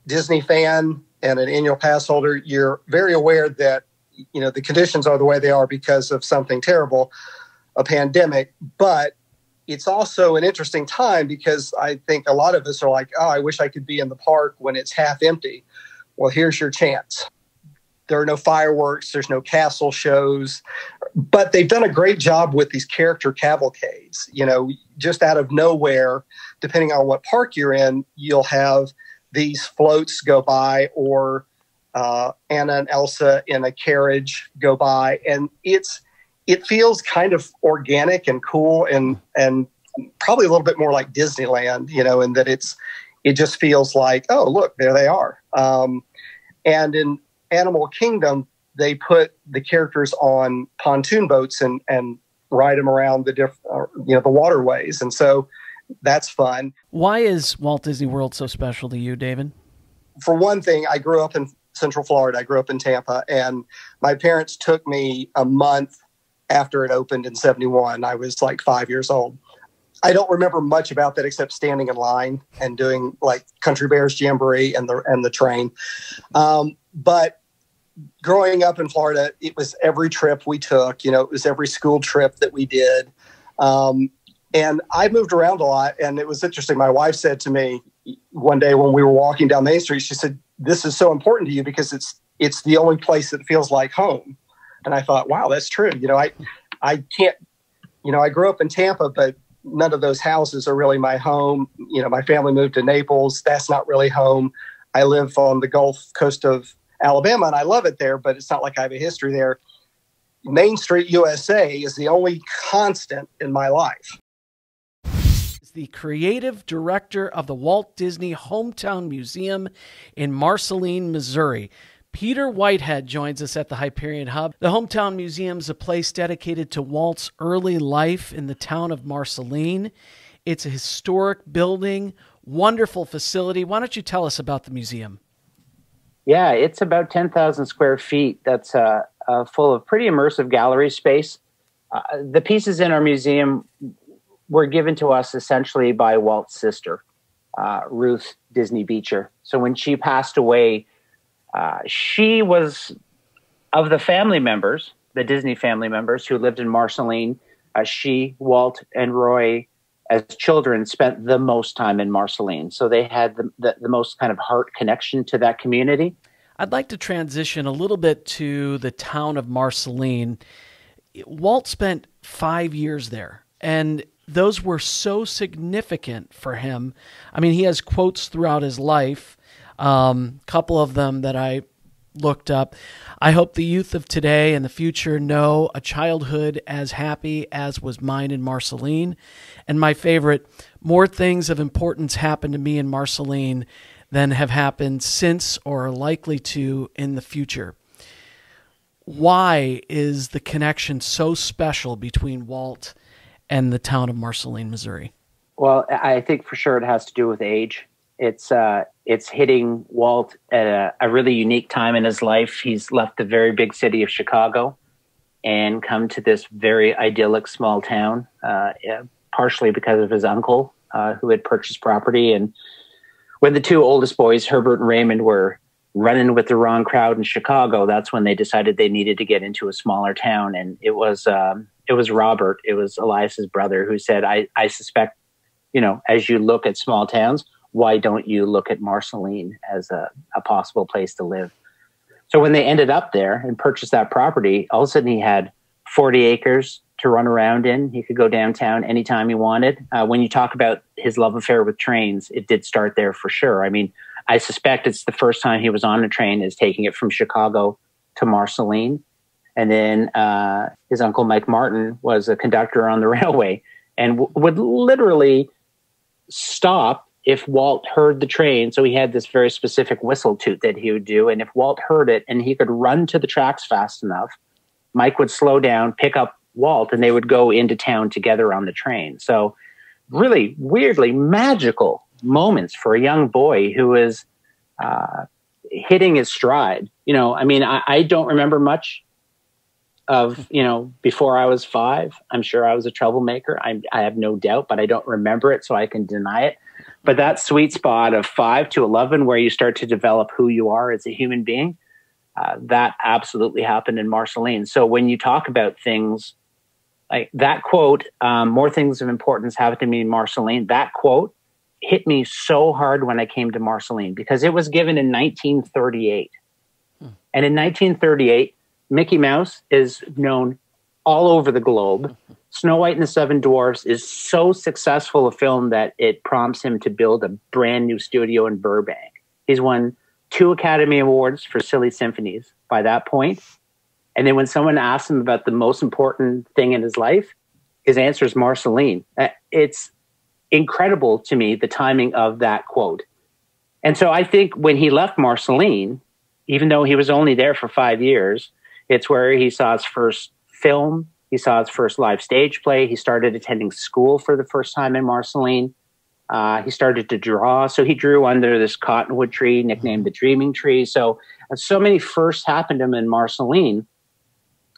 Disney fan and an annual pass holder, you're very aware that the conditions are the way they are because of something terrible, a pandemic. But it's also an interesting time because I think a lot of us are like, oh, I wish I could be in the park when it's half empty. Well, here's your chance. There are no fireworks. There's no castle shows. But they've done a great job with these character cavalcades. Just out of nowhere, depending on what park you're in, you'll have these floats go by, or Anna and Elsa in a carriage go by. And it feels kind of organic and cool and probably a little bit more like Disneyland, in that it just feels like, oh, look, there they are. And in Animal Kingdom, they put the characters on pontoon boats and ride them around the waterways. And so that's fun. Why is Walt Disney World so special to you, David? For one thing, I grew up in Central Florida. I grew up in Tampa, and my parents took me a month after it opened in 1971. I was like 5 years old. I don't remember much about that except standing in line and doing like Country Bears Jamboree and the train. But growing up in Florida, it was every trip we took. It was every school trip that we did. And I moved around a lot, and it was interesting. My wife said to me one day when we were walking down Main Street, she said, "This is so important to you because it's the only place that feels like home." And I thought, wow, that's true. I can't, I grew up in Tampa, but none of those houses are really my home. My family moved to Naples. That's not really home. I live on the Gulf Coast of Alabama, and I love it there, but it's not like I have a history there. Main Street, USA is the only constant in my life. The creative director of the Walt Disney Hometown Museum in Marceline, Missouri. Peter Whitehead joins us at the Hyperion Hub. The Hometown Museum is a place dedicated to Walt's early life in the town of Marceline. It's a historic building, wonderful facility. Why don't you tell us about the museum? Yeah, it's about 10,000 square feet. That's full of pretty immersive gallery space. The pieces in our museum were given to us essentially by Walt's sister, Ruth Disney Beecher. So when she passed away, she was of the family members, the Disney family members who lived in Marceline. She, Walt, and Roy, as children, spent the most time in Marceline. So they had the most kind of heart connection to that community. I'd like to transition a little bit to the town of Marceline. Walt spent 5 years there, and those were so significant for him. I mean, he has quotes throughout his life, couple of them that I looked up. "I hope the youth of today and the future know a childhood as happy as was mine in Marceline." And my favorite, "More things of importance happened to me in Marceline than have happened since or are likely to in the future." Why is the connection so special between Walt and the town of Marceline, Missouri? Well, I think for sure it has to do with age. It's hitting Walt at a really unique time in his life. He's left the very big city of Chicago and come to this very idyllic small town, partially because of his uncle who had purchased property. And when the two oldest boys, Herbert and Raymond, were running with the wrong crowd in Chicago, that's when they decided they needed to get into a smaller town. And it was Robert, it was Elias's brother, who said, I suspect, as you look at small towns, why don't you look at Marceline as a possible place to live? So when they ended up there and purchased that property, all of a sudden he had 40 acres to run around in. He could go downtown anytime he wanted. When you talk about his love affair with trains, it did start there for sure. I mean, I suspect it's the first time he was on a train is taking it from Chicago to Marceline. And then his uncle Mike Martin was a conductor on the railway and would literally stop if Walt heard the train. So he had this very specific whistle toot that he would do. And if Walt heard it and he could run to the tracks fast enough, Mike would slow down, pick up Walt, and they would go into town together on the train. So really weirdly magical moments for a young boy who is hitting his stride. I don't remember much of, before I was 5. I'm sure I was a troublemaker. I have no doubt, but I don't remember it, so I can deny it. But that sweet spot of 5 to 11, where you start to develop who you are as a human being, that absolutely happened in Marceline. So when you talk about things like that quote, "More things of importance happened to me in Marceline," that quote hit me so hard when I came to Marceline because it was given in 1938. And in 1938, Mickey Mouse is known all over the globe. Snow White and the Seven Dwarfs is so successful a film that it prompts him to build a brand new studio in Burbank. He's won 2 Academy Awards for Silly Symphonies by that point. And then when someone asks him about the most important thing in his life, his answer is Marceline. It's incredible to me, the timing of that quote. And so I think when he left Marceline, even though he was only there for 5 years, it's where he saw his first film, He saw his first live stage play. He started attending school for the first time in Marceline. He started to draw. So he drew under this cottonwood tree, nicknamed the Dreaming Tree. So many firsts happened to him in Marceline.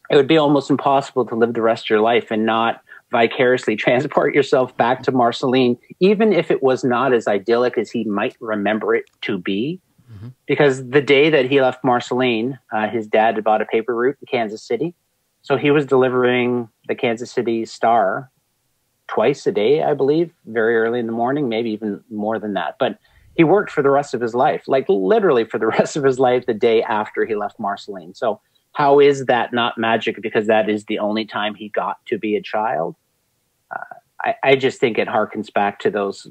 It would be almost impossible to live the rest of your life and not vicariously transport yourself back to Marceline, even if it was not as idyllic as he might remember it to be. Mm-hmm. Because the day that he left Marceline, his dad had bought a paper route in Kansas City. So he was delivering the Kansas City Star twice a day, I believe, very early in the morning, maybe even more than that. But he worked for the rest of his life, like literally for the rest of his life, the day after he left Marceline. So how is that not magic? Because that is the only time he got to be a child. I just think it harkens back to those,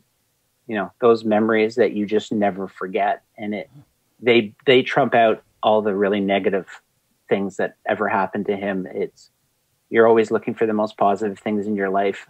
those memories that you just never forget. And they trump out all the really negative things that ever happened to him. You're always looking for the most positive things in your life.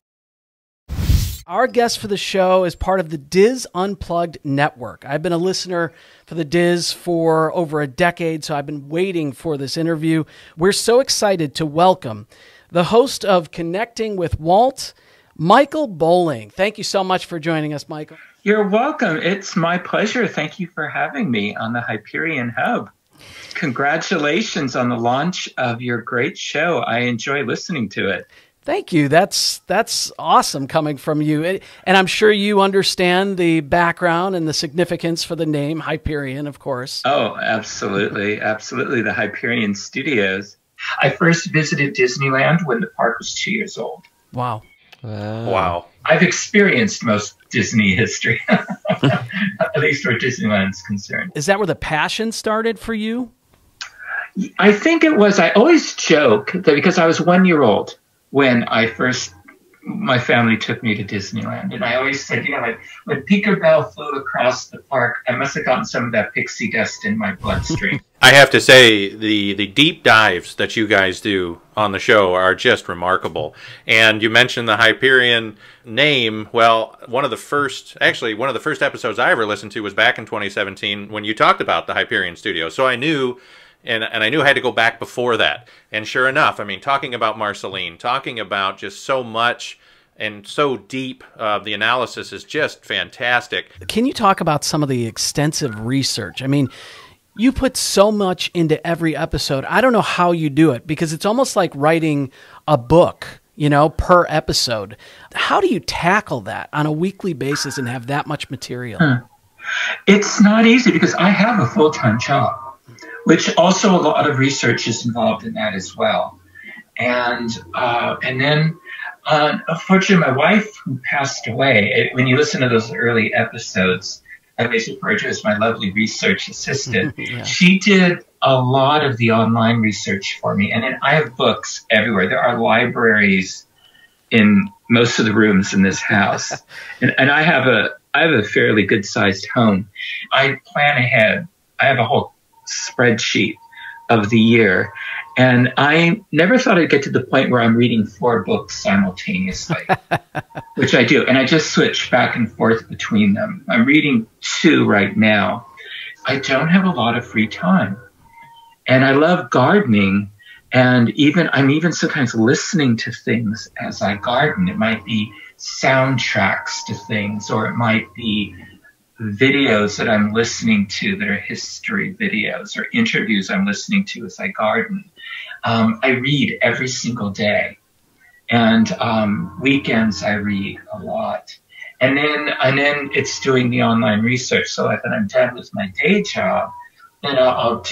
Our guest for the show is part of the Diz Unplugged Network. I've been a listener for the Diz for over a decade, so I've been waiting for this interview. We're so excited to welcome the host of Connecting with Walt, Michael Bowling. Thank you so much for joining us, Michael. You're welcome. It's my pleasure. Thank you for having me on the Hyperion Hub. Congratulations on the launch of your great show. I enjoy listening to it. Thank you. That's awesome coming from you. And I'm sure you understand the background and the significance for the name Hyperion, of course. Oh, absolutely. Absolutely. The Hyperion Studios. I first visited Disneyland when the park was 2 years old. Wow. Wow. I've experienced most Disney history, at least where Disneyland's concerned. Is that where the passion started for you? I think it was. I always joke that because I was 1 year old when my family took me to Disneyland. And I always said, like when Tinkerbell flew across the park, I must have gotten some of that pixie dust in my bloodstream. I have to say, the deep dives that you guys do on the show are just remarkable. And you mentioned the Hyperion name. Well, one of the first episodes I ever listened to was back in 2017 when you talked about the Hyperion Studio. So I knew, and I knew I had to go back before that. And sure enough, I mean, talking about Marceline, talking about just so much and so deep, the analysis is just fantastic. Can you talk about some of the extensive research? I mean, you put so much into every episode. I don't know how you do it because it's almost like writing a book, per episode. How do you tackle that on a weekly basis and have that much material? It's not easy because I have a full-time job, which also a lot of research is involved in that as well. And then, unfortunately, my wife, who passed away, when you listen to those early episodes, I always refer to her as my lovely research assistant. Yeah. She did a lot of the online research for me. And then I have books everywhere. There are libraries in most of the rooms in this house. and I have a fairly good-sized home. I plan ahead. I have a whole spreadsheet of the year. And I never thought I'd get to the point where I'm reading 4 books simultaneously, which I do. And I just switch back and forth between them. I'm reading 2 right now. I don't have a lot of free time. And I love gardening. And I'm even sometimes listening to things as I garden. It might be soundtracks to things, or it might be videos that I'm listening to that are history videos, or interviews I'm listening to as I garden. I read every single day, and weekends I read a lot. And then it's doing the online research. So like when I'm done with my day job, then I'll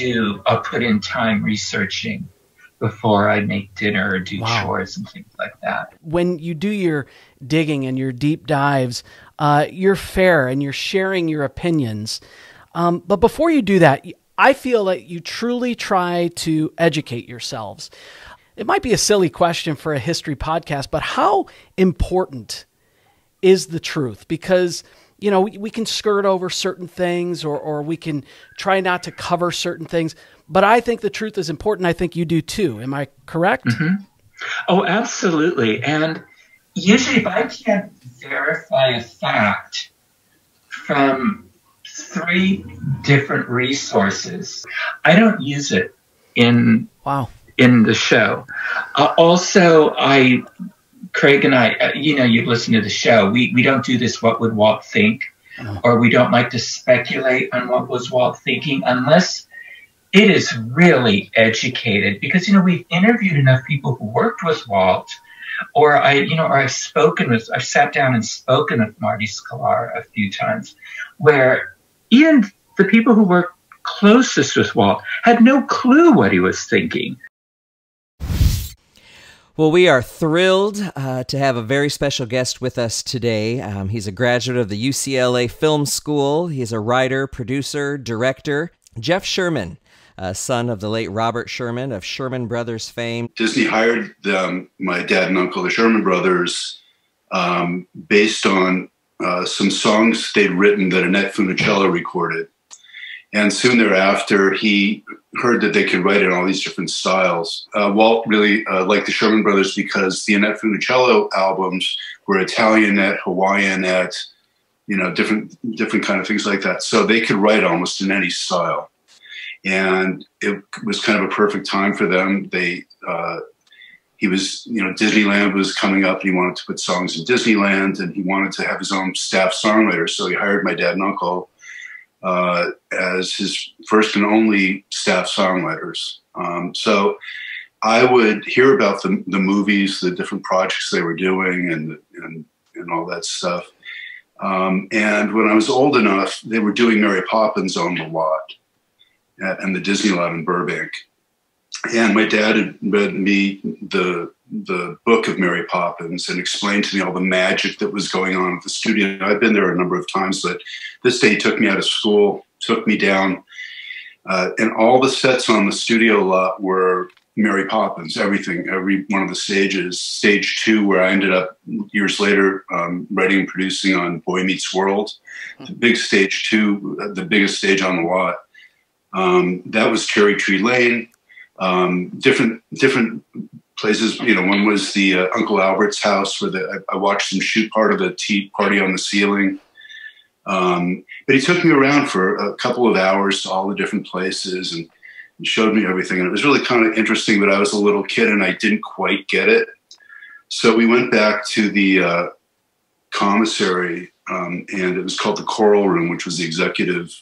put in time researching before I make dinner or do chores and things like that. When you do your digging and your deep dives, you're fair and you're sharing your opinions. But before you do that, I feel that you truly try to educate yourselves. It might be a silly question for a history podcast, but how important is the truth? Because, we can skirt over certain things or we can try not to cover certain things. But I think the truth is important. I think you do too. Am I correct? Mm-hmm. Oh, absolutely. And usually if I can't verify a fact from 3 different resources, I don't use it in in the show. Also, Craig and I, you've listened to the show. We don't do this "What would Walt think," or we don't like to speculate on what was Walt thinking unless it is really educated. Because we've interviewed enough people who worked with Walt, or I've sat down and spoken with Marty Sklar a few times, where even the people who worked closest with Walt had no clue what he was thinking. Well, we are thrilled to have a very special guest with us today. He's a graduate of the UCLA Film School. He's a writer, producer, director. Jeff Sherman, son of the late Robert Sherman of Sherman Brothers fame. Disney hired my dad and uncle, the Sherman Brothers, based on some songs they'd written that Annette Funicello recorded. And soon thereafter, he heard that they could write in all these different styles. Walt really liked the Sherman Brothers because the Annette Funicello albums were Italianette, Hawaiianette, different kind of things like that. So they could write almost in any style. And it was kind of a perfect time for them. Disneyland was coming up and he wanted to put songs in Disneyland and he wanted to have his own staff songwriter. So he hired my dad and uncle as his first and only staff songwriters. So I would hear about the movies, the different projects they were doing and all that stuff. And when I was old enough, they were doing Mary Poppins on the lot and the Disneyland in Burbank. And my dad had read me the book of Mary Poppins and explained to me all the magic that was going on at the studio. I've been there a number of times, but this day he took me out of school, took me down, and all the sets on the studio lot were Mary Poppins, everything, every one of the stages. Stage 2, where I ended up years later writing and producing on Boy Meets World, the big stage 2, the biggest stage on the lot. That was Cherry Tree Lane. Different places, one was the Uncle Albert's house where I watched them shoot part of the Tea Party on the Ceiling. But he took me around for a couple of hours to all the different places and showed me everything. And it was really kind of interesting, but I was a little kid and I didn't quite get it. So we went back to the commissary and it was called the Coral Room, which was the executive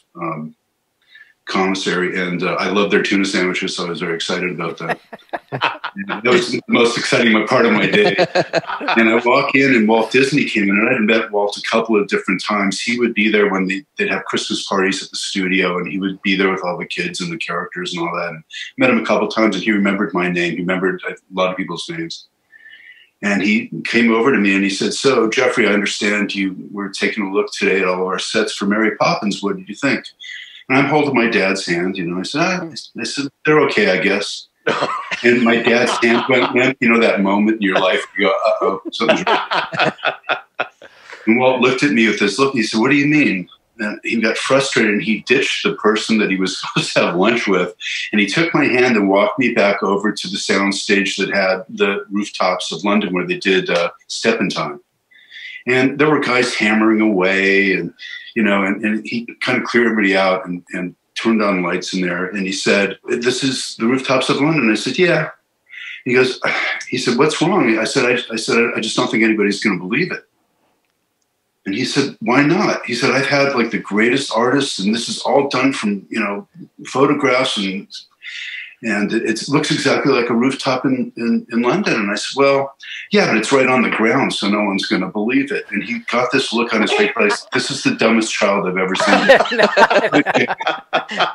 commissary, and I loved their tuna sandwiches, so I was very excited about that. That was the most exciting part of my day. And I walk in, and Walt Disney came in, and I'd met Walt a couple of different times. He would be there when they'd have Christmas parties at the studio, and he would be there with all the kids and the characters and all that. And I met him a couple of times, and he remembered my name. He remembered a lot of people's names. And he came over to me, and he said, "So, Jeffrey, I understand you were taking a look today at all of our sets for Mary Poppins. What did you think?" And I'm holding my dad's hand, I said, "They're okay, I guess." And my dad's hand went, that moment in your life where you go, "Uh-oh, something's wrong." And Walt looked at me with this look, and he said, "What do you mean?" And he got frustrated, and he ditched the person that he was supposed to have lunch with. And he took my hand and walked me back over to the sound stage that had the rooftops of London where they did Step in Time. And there were guys hammering away and he kind of cleared everybody out and turned on lights in there. And he said, "This is the rooftops of London." I said, "Yeah." He said, "What's wrong?" I said, I just don't think anybody's going to believe it. And he said, "Why not?" He said, "I've had like the greatest artists, and this is all done from, photographs and it looks exactly like a rooftop in London." And I said, "Well, yeah, but it's right on the ground, so no one's going to believe it." And he got this look on his face. Like, "This is the dumbest child I've ever seen."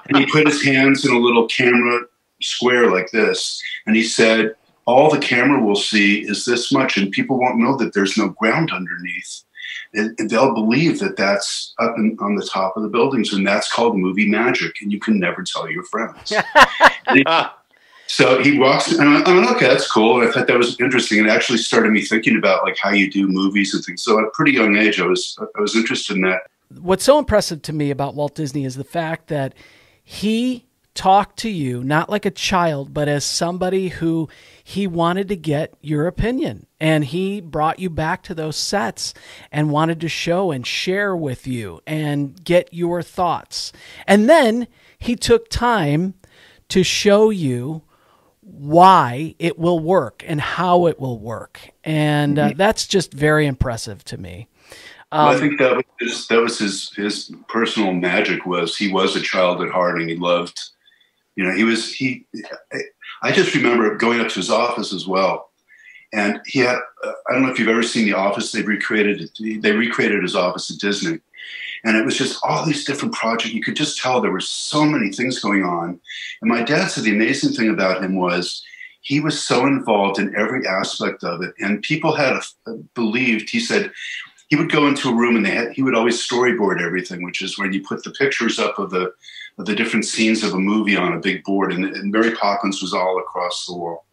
And he put his hands in a little camera square like this. And he said, "All the camera will see is this much, and people won't know that there's no ground underneath. And they'll believe that that's up on the top of the buildings, and that's called movie magic, and you can never tell your friends." So he walks, and I'm like, "Okay, that's cool." And I thought that was interesting. It actually started me thinking about like how you do movies and things. So at a pretty young age, I was interested in that. What's so impressive to me about Walt Disney is the fact that he talked to you not like a child, but as somebody who he wanted to get your opinion. And he brought you back to those sets and wanted to show and share with you and get your thoughts. And then he took time to show you why it will work and how it will work. And that's just very impressive to me. Well, I think that was his personal magic. He was a child at heart, and he loved, I just remember going up to his office as well. And he had, I don't know if you've ever seen The Office. They recreated his office at Disney. And it was just all these different projects. You could just tell there were so many things going on. And my dad said the amazing thing about him was he was so involved in every aspect of it. And people had believed, he said, he would go into a room and he would always storyboard everything, which is when you put the pictures up of the different scenes of a movie on a big board. And Mary Poppins was all across the wall.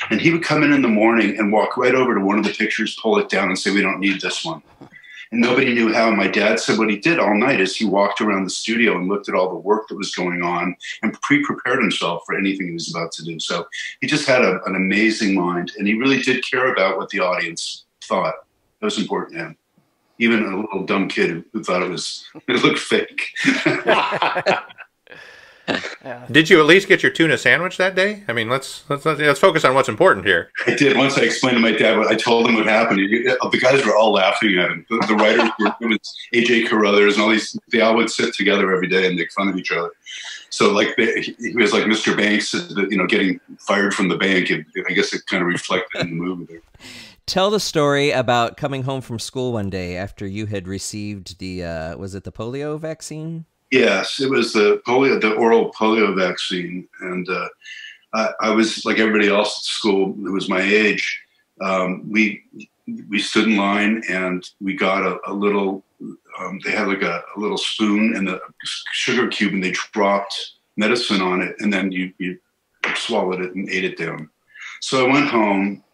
And he would come in the morning and walk right over to one of the pictures, pull it down and say, we don't need this one. And nobody knew how. My dad said what he did all night is he walked around the studio and looked at all the work that was going on and pre-prepared himself for anything he was about to do. So he just had an amazing mind, and he really did care about what the audience thought. That was important to him. Even a little dumb kid who thought it looked fake. Did you at least get your tuna sandwich that day? I mean, let's focus on what's important here. I did. Once I explained to my dad I told him what happened. The guys were all laughing at him. The writers were, it was A.J. Carruthers and all these. They all would sit together every day and make fun of each other. So he was like Mr. Banks, getting fired from the bank. I guess it kind of reflected in the movie there. Tell the story about coming home from school one day after you had received was it the polio vaccine? Yes, it was the oral polio vaccine. And I was like everybody else at school who was my age. We stood in line and we got a little, they had like a little spoon and a sugar cube, and they dropped medicine on it. And then you swallowed it and ate it down. So I went home,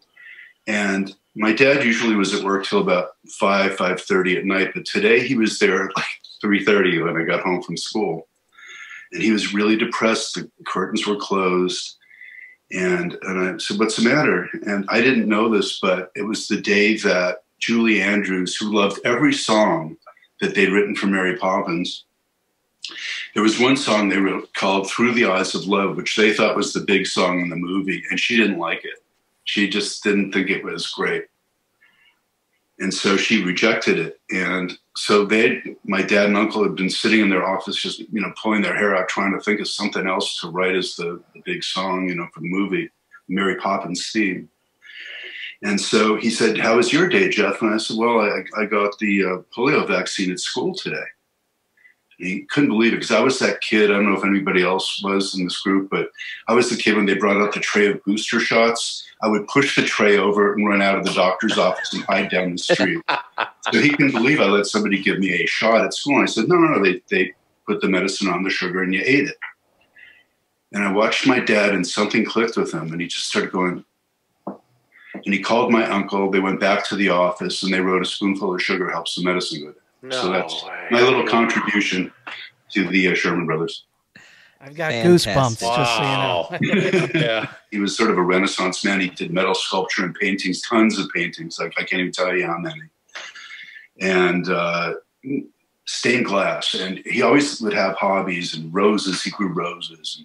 and my dad usually was at work till about 5:30 at night. But today he was there at like 3:30 when I got home from school, and he was really depressed. The curtains were closed, and I said, "What's the matter?" And I didn't know this, but it was the day that Julie Andrews, who loved every song that they'd written for Mary Poppins, there was one song they wrote called "Through the Eyes of Love," which they thought was the big song in the movie, and she didn't like it. She just didn't think it was great. And so she rejected it. And so my dad and uncle had been sitting in their office, just, pulling their hair out, trying to think of something else to write as the big song, for the movie, Mary Poppins theme. And so he said, "How was your day, Jeff?" And I said, "Well, I got the polio vaccine at school today." And he couldn't believe it, because I was that kid. I don't know if anybody else was in this group, but I was the kid when they brought out the tray of booster shots. I would push the tray over and run out of the doctor's office and hide down the street. So he couldn't believe I let somebody give me a shot at school. And I said, no, they put the medicine on the sugar and you ate it. And I watched my dad, and something clicked with him, and he just started going. And he called my uncle. They went back to the office, and they wrote "A spoonful of sugar helps the medicine go down." So that's my little contribution to the Sherman Brothers. I've got goosebumps, just so you know. Yeah. He was sort of a Renaissance man. He did metal sculpture and paintings, tons of paintings. Like, I can't even tell you how many. And stained glass. And he always would have hobbies, and roses. He grew roses.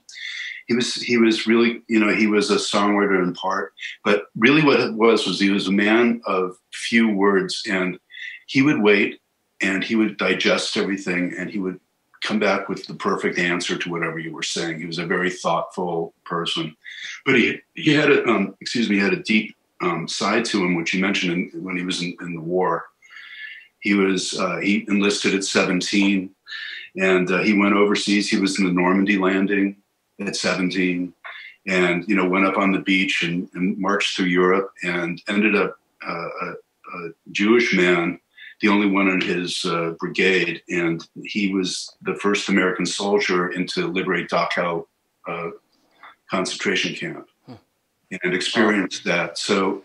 And he was really, he was a songwriter in part. But really what it was he was a man of few words. And he would wait, and he would digest everything, and he would come back with the perfect answer to whatever you were saying. He was a very thoughtful person, but he had a deep side to him, which he mentioned when he was in the war. He enlisted at 17, and he went overseas. He was in the Normandy landing at 17, and went up on the beach and marched through Europe, and ended up a Jewish man, the only one in his brigade, and he was the first American soldier to liberate Dachau concentration camp, and experienced that. So,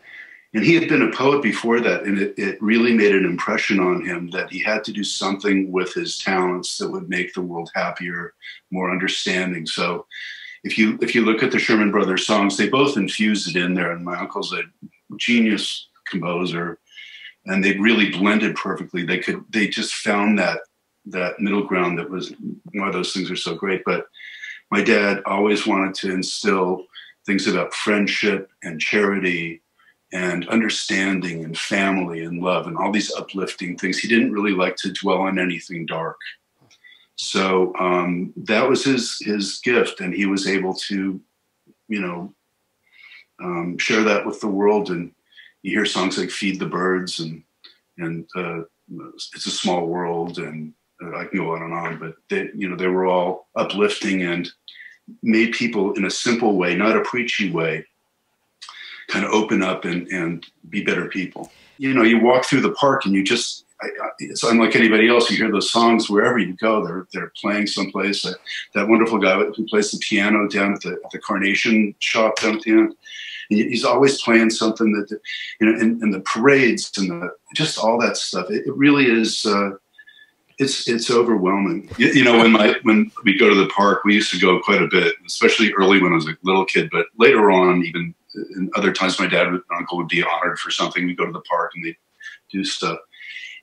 and he had been a poet before that, and it really made an impression on him that he had to do something with his talents that would make the world happier, more understanding. So, if you look at the Sherman Brothers songs, they both infused it in there, and my uncle's a genius composer. And they really blended perfectly. They just found that middle ground that was why those things are so great. But my dad always wanted to instill things about friendship and charity and understanding and family and love and all these uplifting things. He didn't really like to dwell on anything dark. So that was his gift, and he was able to, share that with the world. And you hear songs like "Feed the Birds" and "It's a Small World," and I can go on, but they were all uplifting and made people in a simple way, not a preachy way, kind of open up and be better people. You walk through the park and you just, it's unlike anybody else. You hear those songs wherever you go. They're playing someplace. That wonderful guy who plays the piano down at the Carnation shop down at the end. And he's always playing something that, and the parades and just all that stuff. It really is. It's overwhelming. When we go to the park, we used to go quite a bit, especially early when I was a little kid. But later on, even in other times, my dad and uncle would be honored for something. We'd go to the park and they'd do stuff.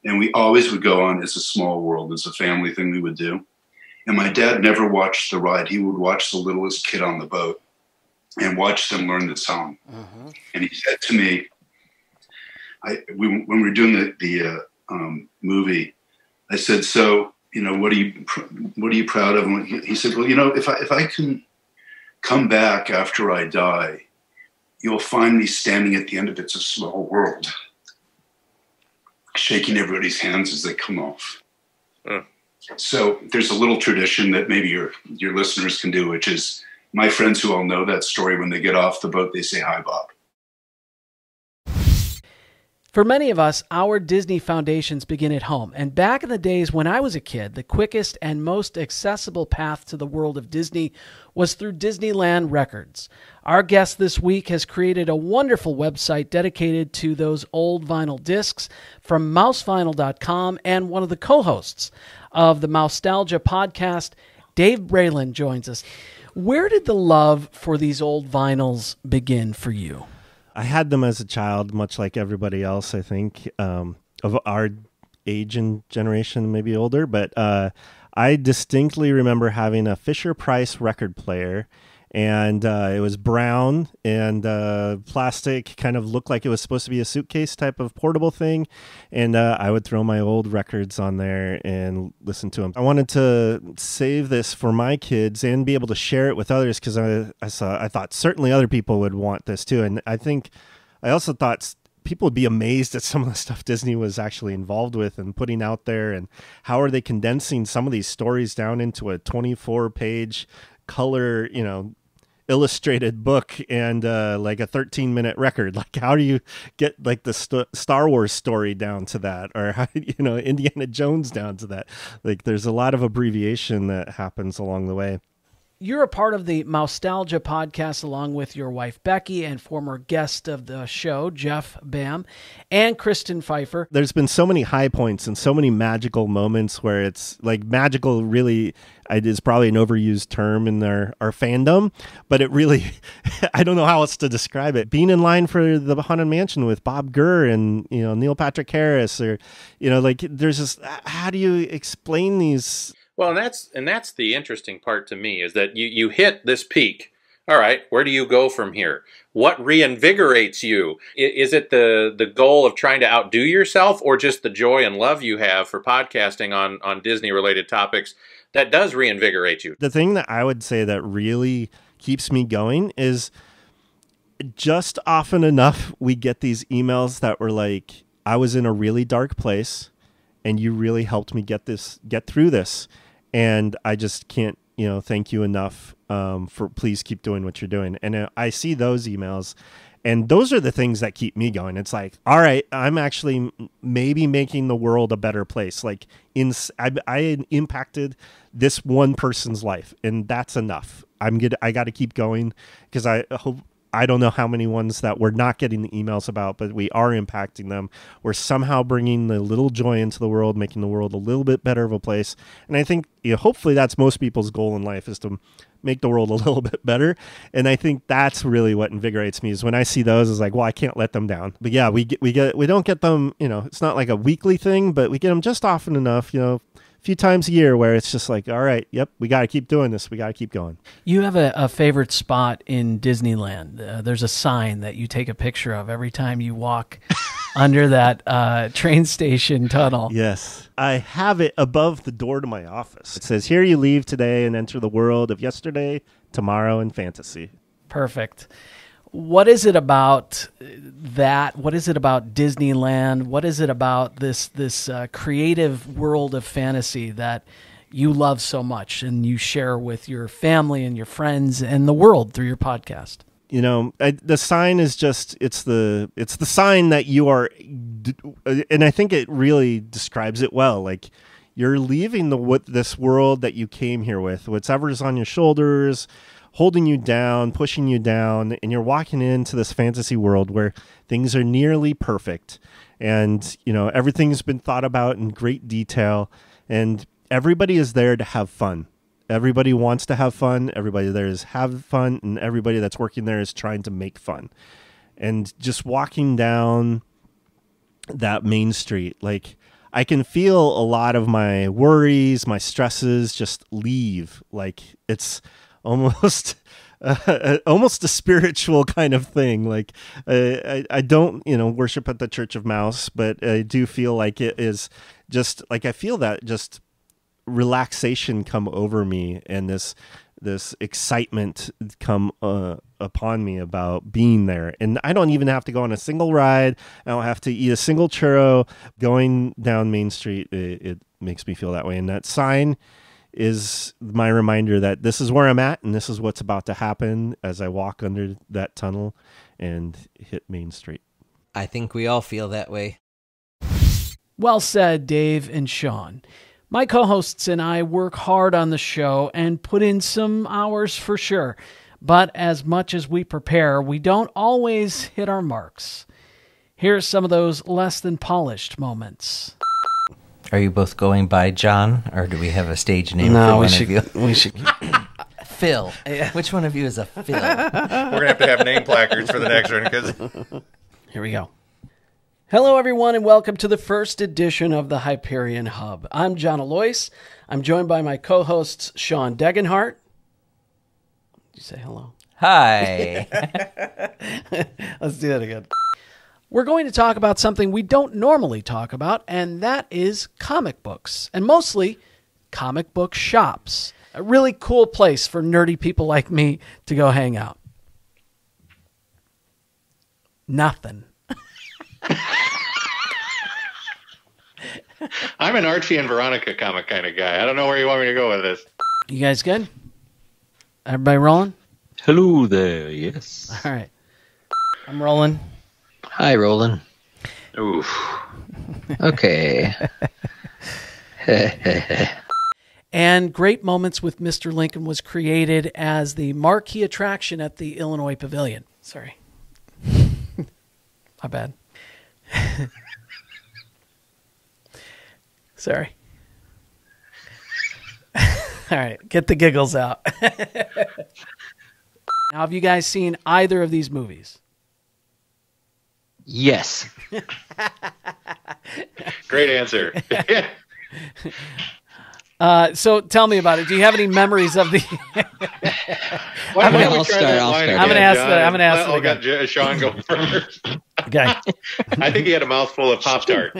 And we always would go on "It's a Small World." It's a family thing we would do. And my dad never watched the ride. He would watch the littlest kid on the boat and watch them learn the song. Mm-hmm. And he said to me, when we were doing the movie, I said, "So, what are you proud of?" And he said, "Well, if I can come back after I die, you'll find me standing at the end of It's a Small World, shaking everybody's hands as they come off." So there's a little tradition that maybe your listeners can do, which is my friends who all know that story, when they get off the boat, they say, "Hi, Bob." For many of us, our Disney foundations begin at home. And back in the days when I was a kid, the quickest and most accessible path to the world of Disney was through Disneyland Records. Our guest this week has created a wonderful website dedicated to those old vinyl discs from mousevinyl.com, and one of the co-hosts of the Mousetalgia podcast, Dave Brailon, joins us. Where did the love for these old vinyls begin for you? I had them as a child, much like everybody else, I think, of our age and generation, maybe older. But I distinctly remember having a Fisher-Price record player, and it was brown and plastic, kind of looked like it was supposed to be a suitcase type of portable thing. And I would throw my old records on there and listen to them. I wanted to save this for my kids and be able to share it with others, because I thought certainly other people would want this too. And I also thought people would be amazed at some of the stuff Disney was actually involved with and putting out there, and how are they condensing some of these stories down into a 24-page color, illustrated book and like a 13-minute record. Like, how do you get like the Star Wars story down to that, or how, Indiana Jones down to that? Like, there's a lot of abbreviation that happens along the way. You're a part of the Mousetalgia podcast along with your wife, Becky, and former guest of the show, Jeff Bam, and Kristen Pfeiffer. There's been so many high points and so many magical moments where it's like magical really is probably an overused term in our fandom, but it really, I don't know how else to describe it. Being in line for the Haunted Mansion with Bob Gurr and, Neil Patrick Harris, or, there's this, how do you explain these? Well, and that's the interesting part to me, is that you hit this peak. All right, where do you go from here? What reinvigorates you? Is it the goal of trying to outdo yourself, or just the joy and love you have for podcasting on Disney-related topics that does reinvigorate you? The thing that I would say that really keeps me going is just often enough we get these emails that were like, I was in a really dark place and you really helped me get through this. And I just can't, thank you enough for please keep doing what you're doing. And I see those emails, and those are the things that keep me going. It's like, all right, I'm actually maybe making the world a better place. Like I impacted this one person's life, and that's enough. I got to keep going, because I don't know how many ones that we're not getting the emails about, but we are impacting them. We're somehow bringing a little joy into the world, making the world a little bit better of a place. And I think, hopefully that's most people's goal in life, is to make the world a little bit better. And I think that's really what invigorates me, is when I see those, is like, well, I can't let them down. But yeah, we don't get them, it's not like a weekly thing, but we get them just often enough, few times a year where it's just like, all right, yep, we got to keep doing this. We got to keep going. You have a favorite spot in Disneyland. There's a sign that you take a picture of every time you walk under that train station tunnel. Yes. I have it above the door to my office. It says, here you leave today and enter the world of yesterday, tomorrow, and fantasy. Perfect. What is it about that? What is it about Disneyland? What is it about this creative world of fantasy that you love so much and you share with your family and your friends and the world through your podcast? You know, the sign is just, it's the sign that you are, and I think it really describes it well. Like, you're leaving this world that you came here with, whatever's on your shoulders, holding you down, pushing you down, and you're walking into this fantasy world where things are nearly perfect. And, you know, everything's been thought about in great detail, and everybody is there to have fun. Everybody wants to have fun. Everybody there is have fun, and everybody that's working there is trying to make fun. And just walking down that main street, like, I can feel a lot of my worries, my stresses just leave. Like, it's almost almost a spiritual kind of thing. Like, I don't, you know, worship at the Church of Mouse, but I do feel like it is just like, I feel that just relaxation come over me, and this excitement come upon me about being there. And I don't even have to go on a single ride. I don't have to eat a single churro. Going down Main Street, it makes me feel that way. And that sign is my reminder that this is where I'm at, and this is what's about to happen as I walk under that tunnel and hit Main Street. I think we all feel that way. Well said, Dave and Sean. My co-hosts and I work hard on the show and put in some hours for sure. But as much as we prepare, we don't always hit our marks. Here's some of those less than polished moments. Are you both going by John, or do we have a stage name for one of you? We should. Phil. Yeah. Which one of you is a Phil? We're going to have name placards for the next one. Cause... Here we go. Hello, everyone, and welcome to the first edition of the Hyperion Hub. I'm John Alois. I'm joined by my co-hosts, Sean Degenhart. Did you say hello? Hi. Let's do that again. We're going to talk about something we don't normally talk about, and that is comic books, and mostly comic book shops. A really cool place for nerdy people like me to go hang out. Nothing. I'm an Archie and Veronica comic kind of guy. I don't know where you want me to go with this. You guys good? Everybody rolling? Hello there, yes. All right. I'm rolling. Hi, Roland. Oof. Okay. And Great Moments with Mr. Lincoln was created as the marquee attraction at the Illinois Pavilion. Sorry. My bad. Sorry. All right, get the giggles out. Now, have you guys seen either of these movies? Yes. Great answer. So tell me about it. Do you have any memories of the? I'm going to ask that again. Sean go first. Okay. I think he had a mouthful of Pop-Tart.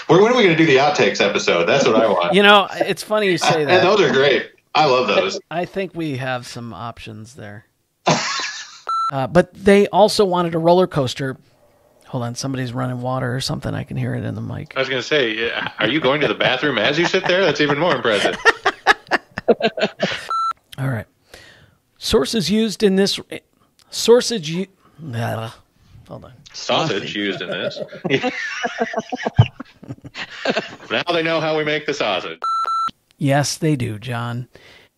When are we going to do the outtakes episode? That's what I want. You know, it's funny you say that. And those are great. I love those. I think we have some options there. But they also wanted a roller coaster. Hold on, somebody's running water or something. I can hear it in the mic. I was going to say, are you going to the bathroom as you sit there? That's even more impressive. All right. Sources used in this... Hold on. Sausage used in this. Now they know how we make the sausage. Yes, they do, John.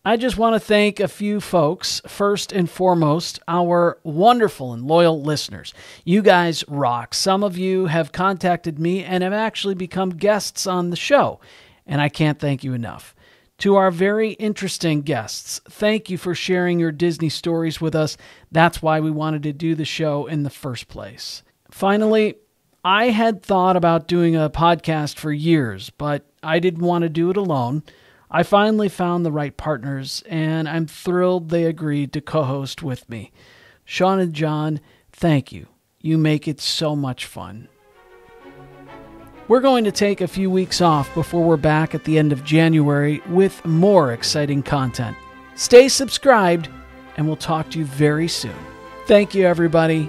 I just want to thank a few folks. First and foremost, our wonderful and loyal listeners. You guys rock. Some of you have contacted me and have actually become guests on the show, and I can't thank you enough. To our very interesting guests, thank you for sharing your Disney stories with us. That's why we wanted to do the show in the first place. Finally, I had thought about doing a podcast for years, but I didn't want to do it alone. I finally found the right partners, and I'm thrilled they agreed to co-host with me. Sean and John, thank you. You make it so much fun. We're going to take a few weeks off before we're back at the end of January with more exciting content. Stay subscribed, and we'll talk to you very soon. Thank you, everybody.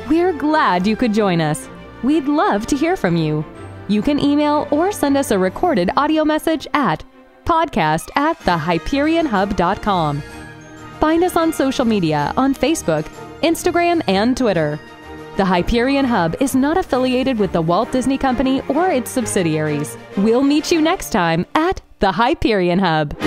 We're glad you could join us. We'd love to hear from you. You can email or send us a recorded audio message at podcast@thehyperionhub.com. Find us on social media on Facebook, Instagram, and Twitter. The Hyperion Hub is not affiliated with the Walt Disney Company or its subsidiaries. We'll meet you next time at the Hyperion Hub.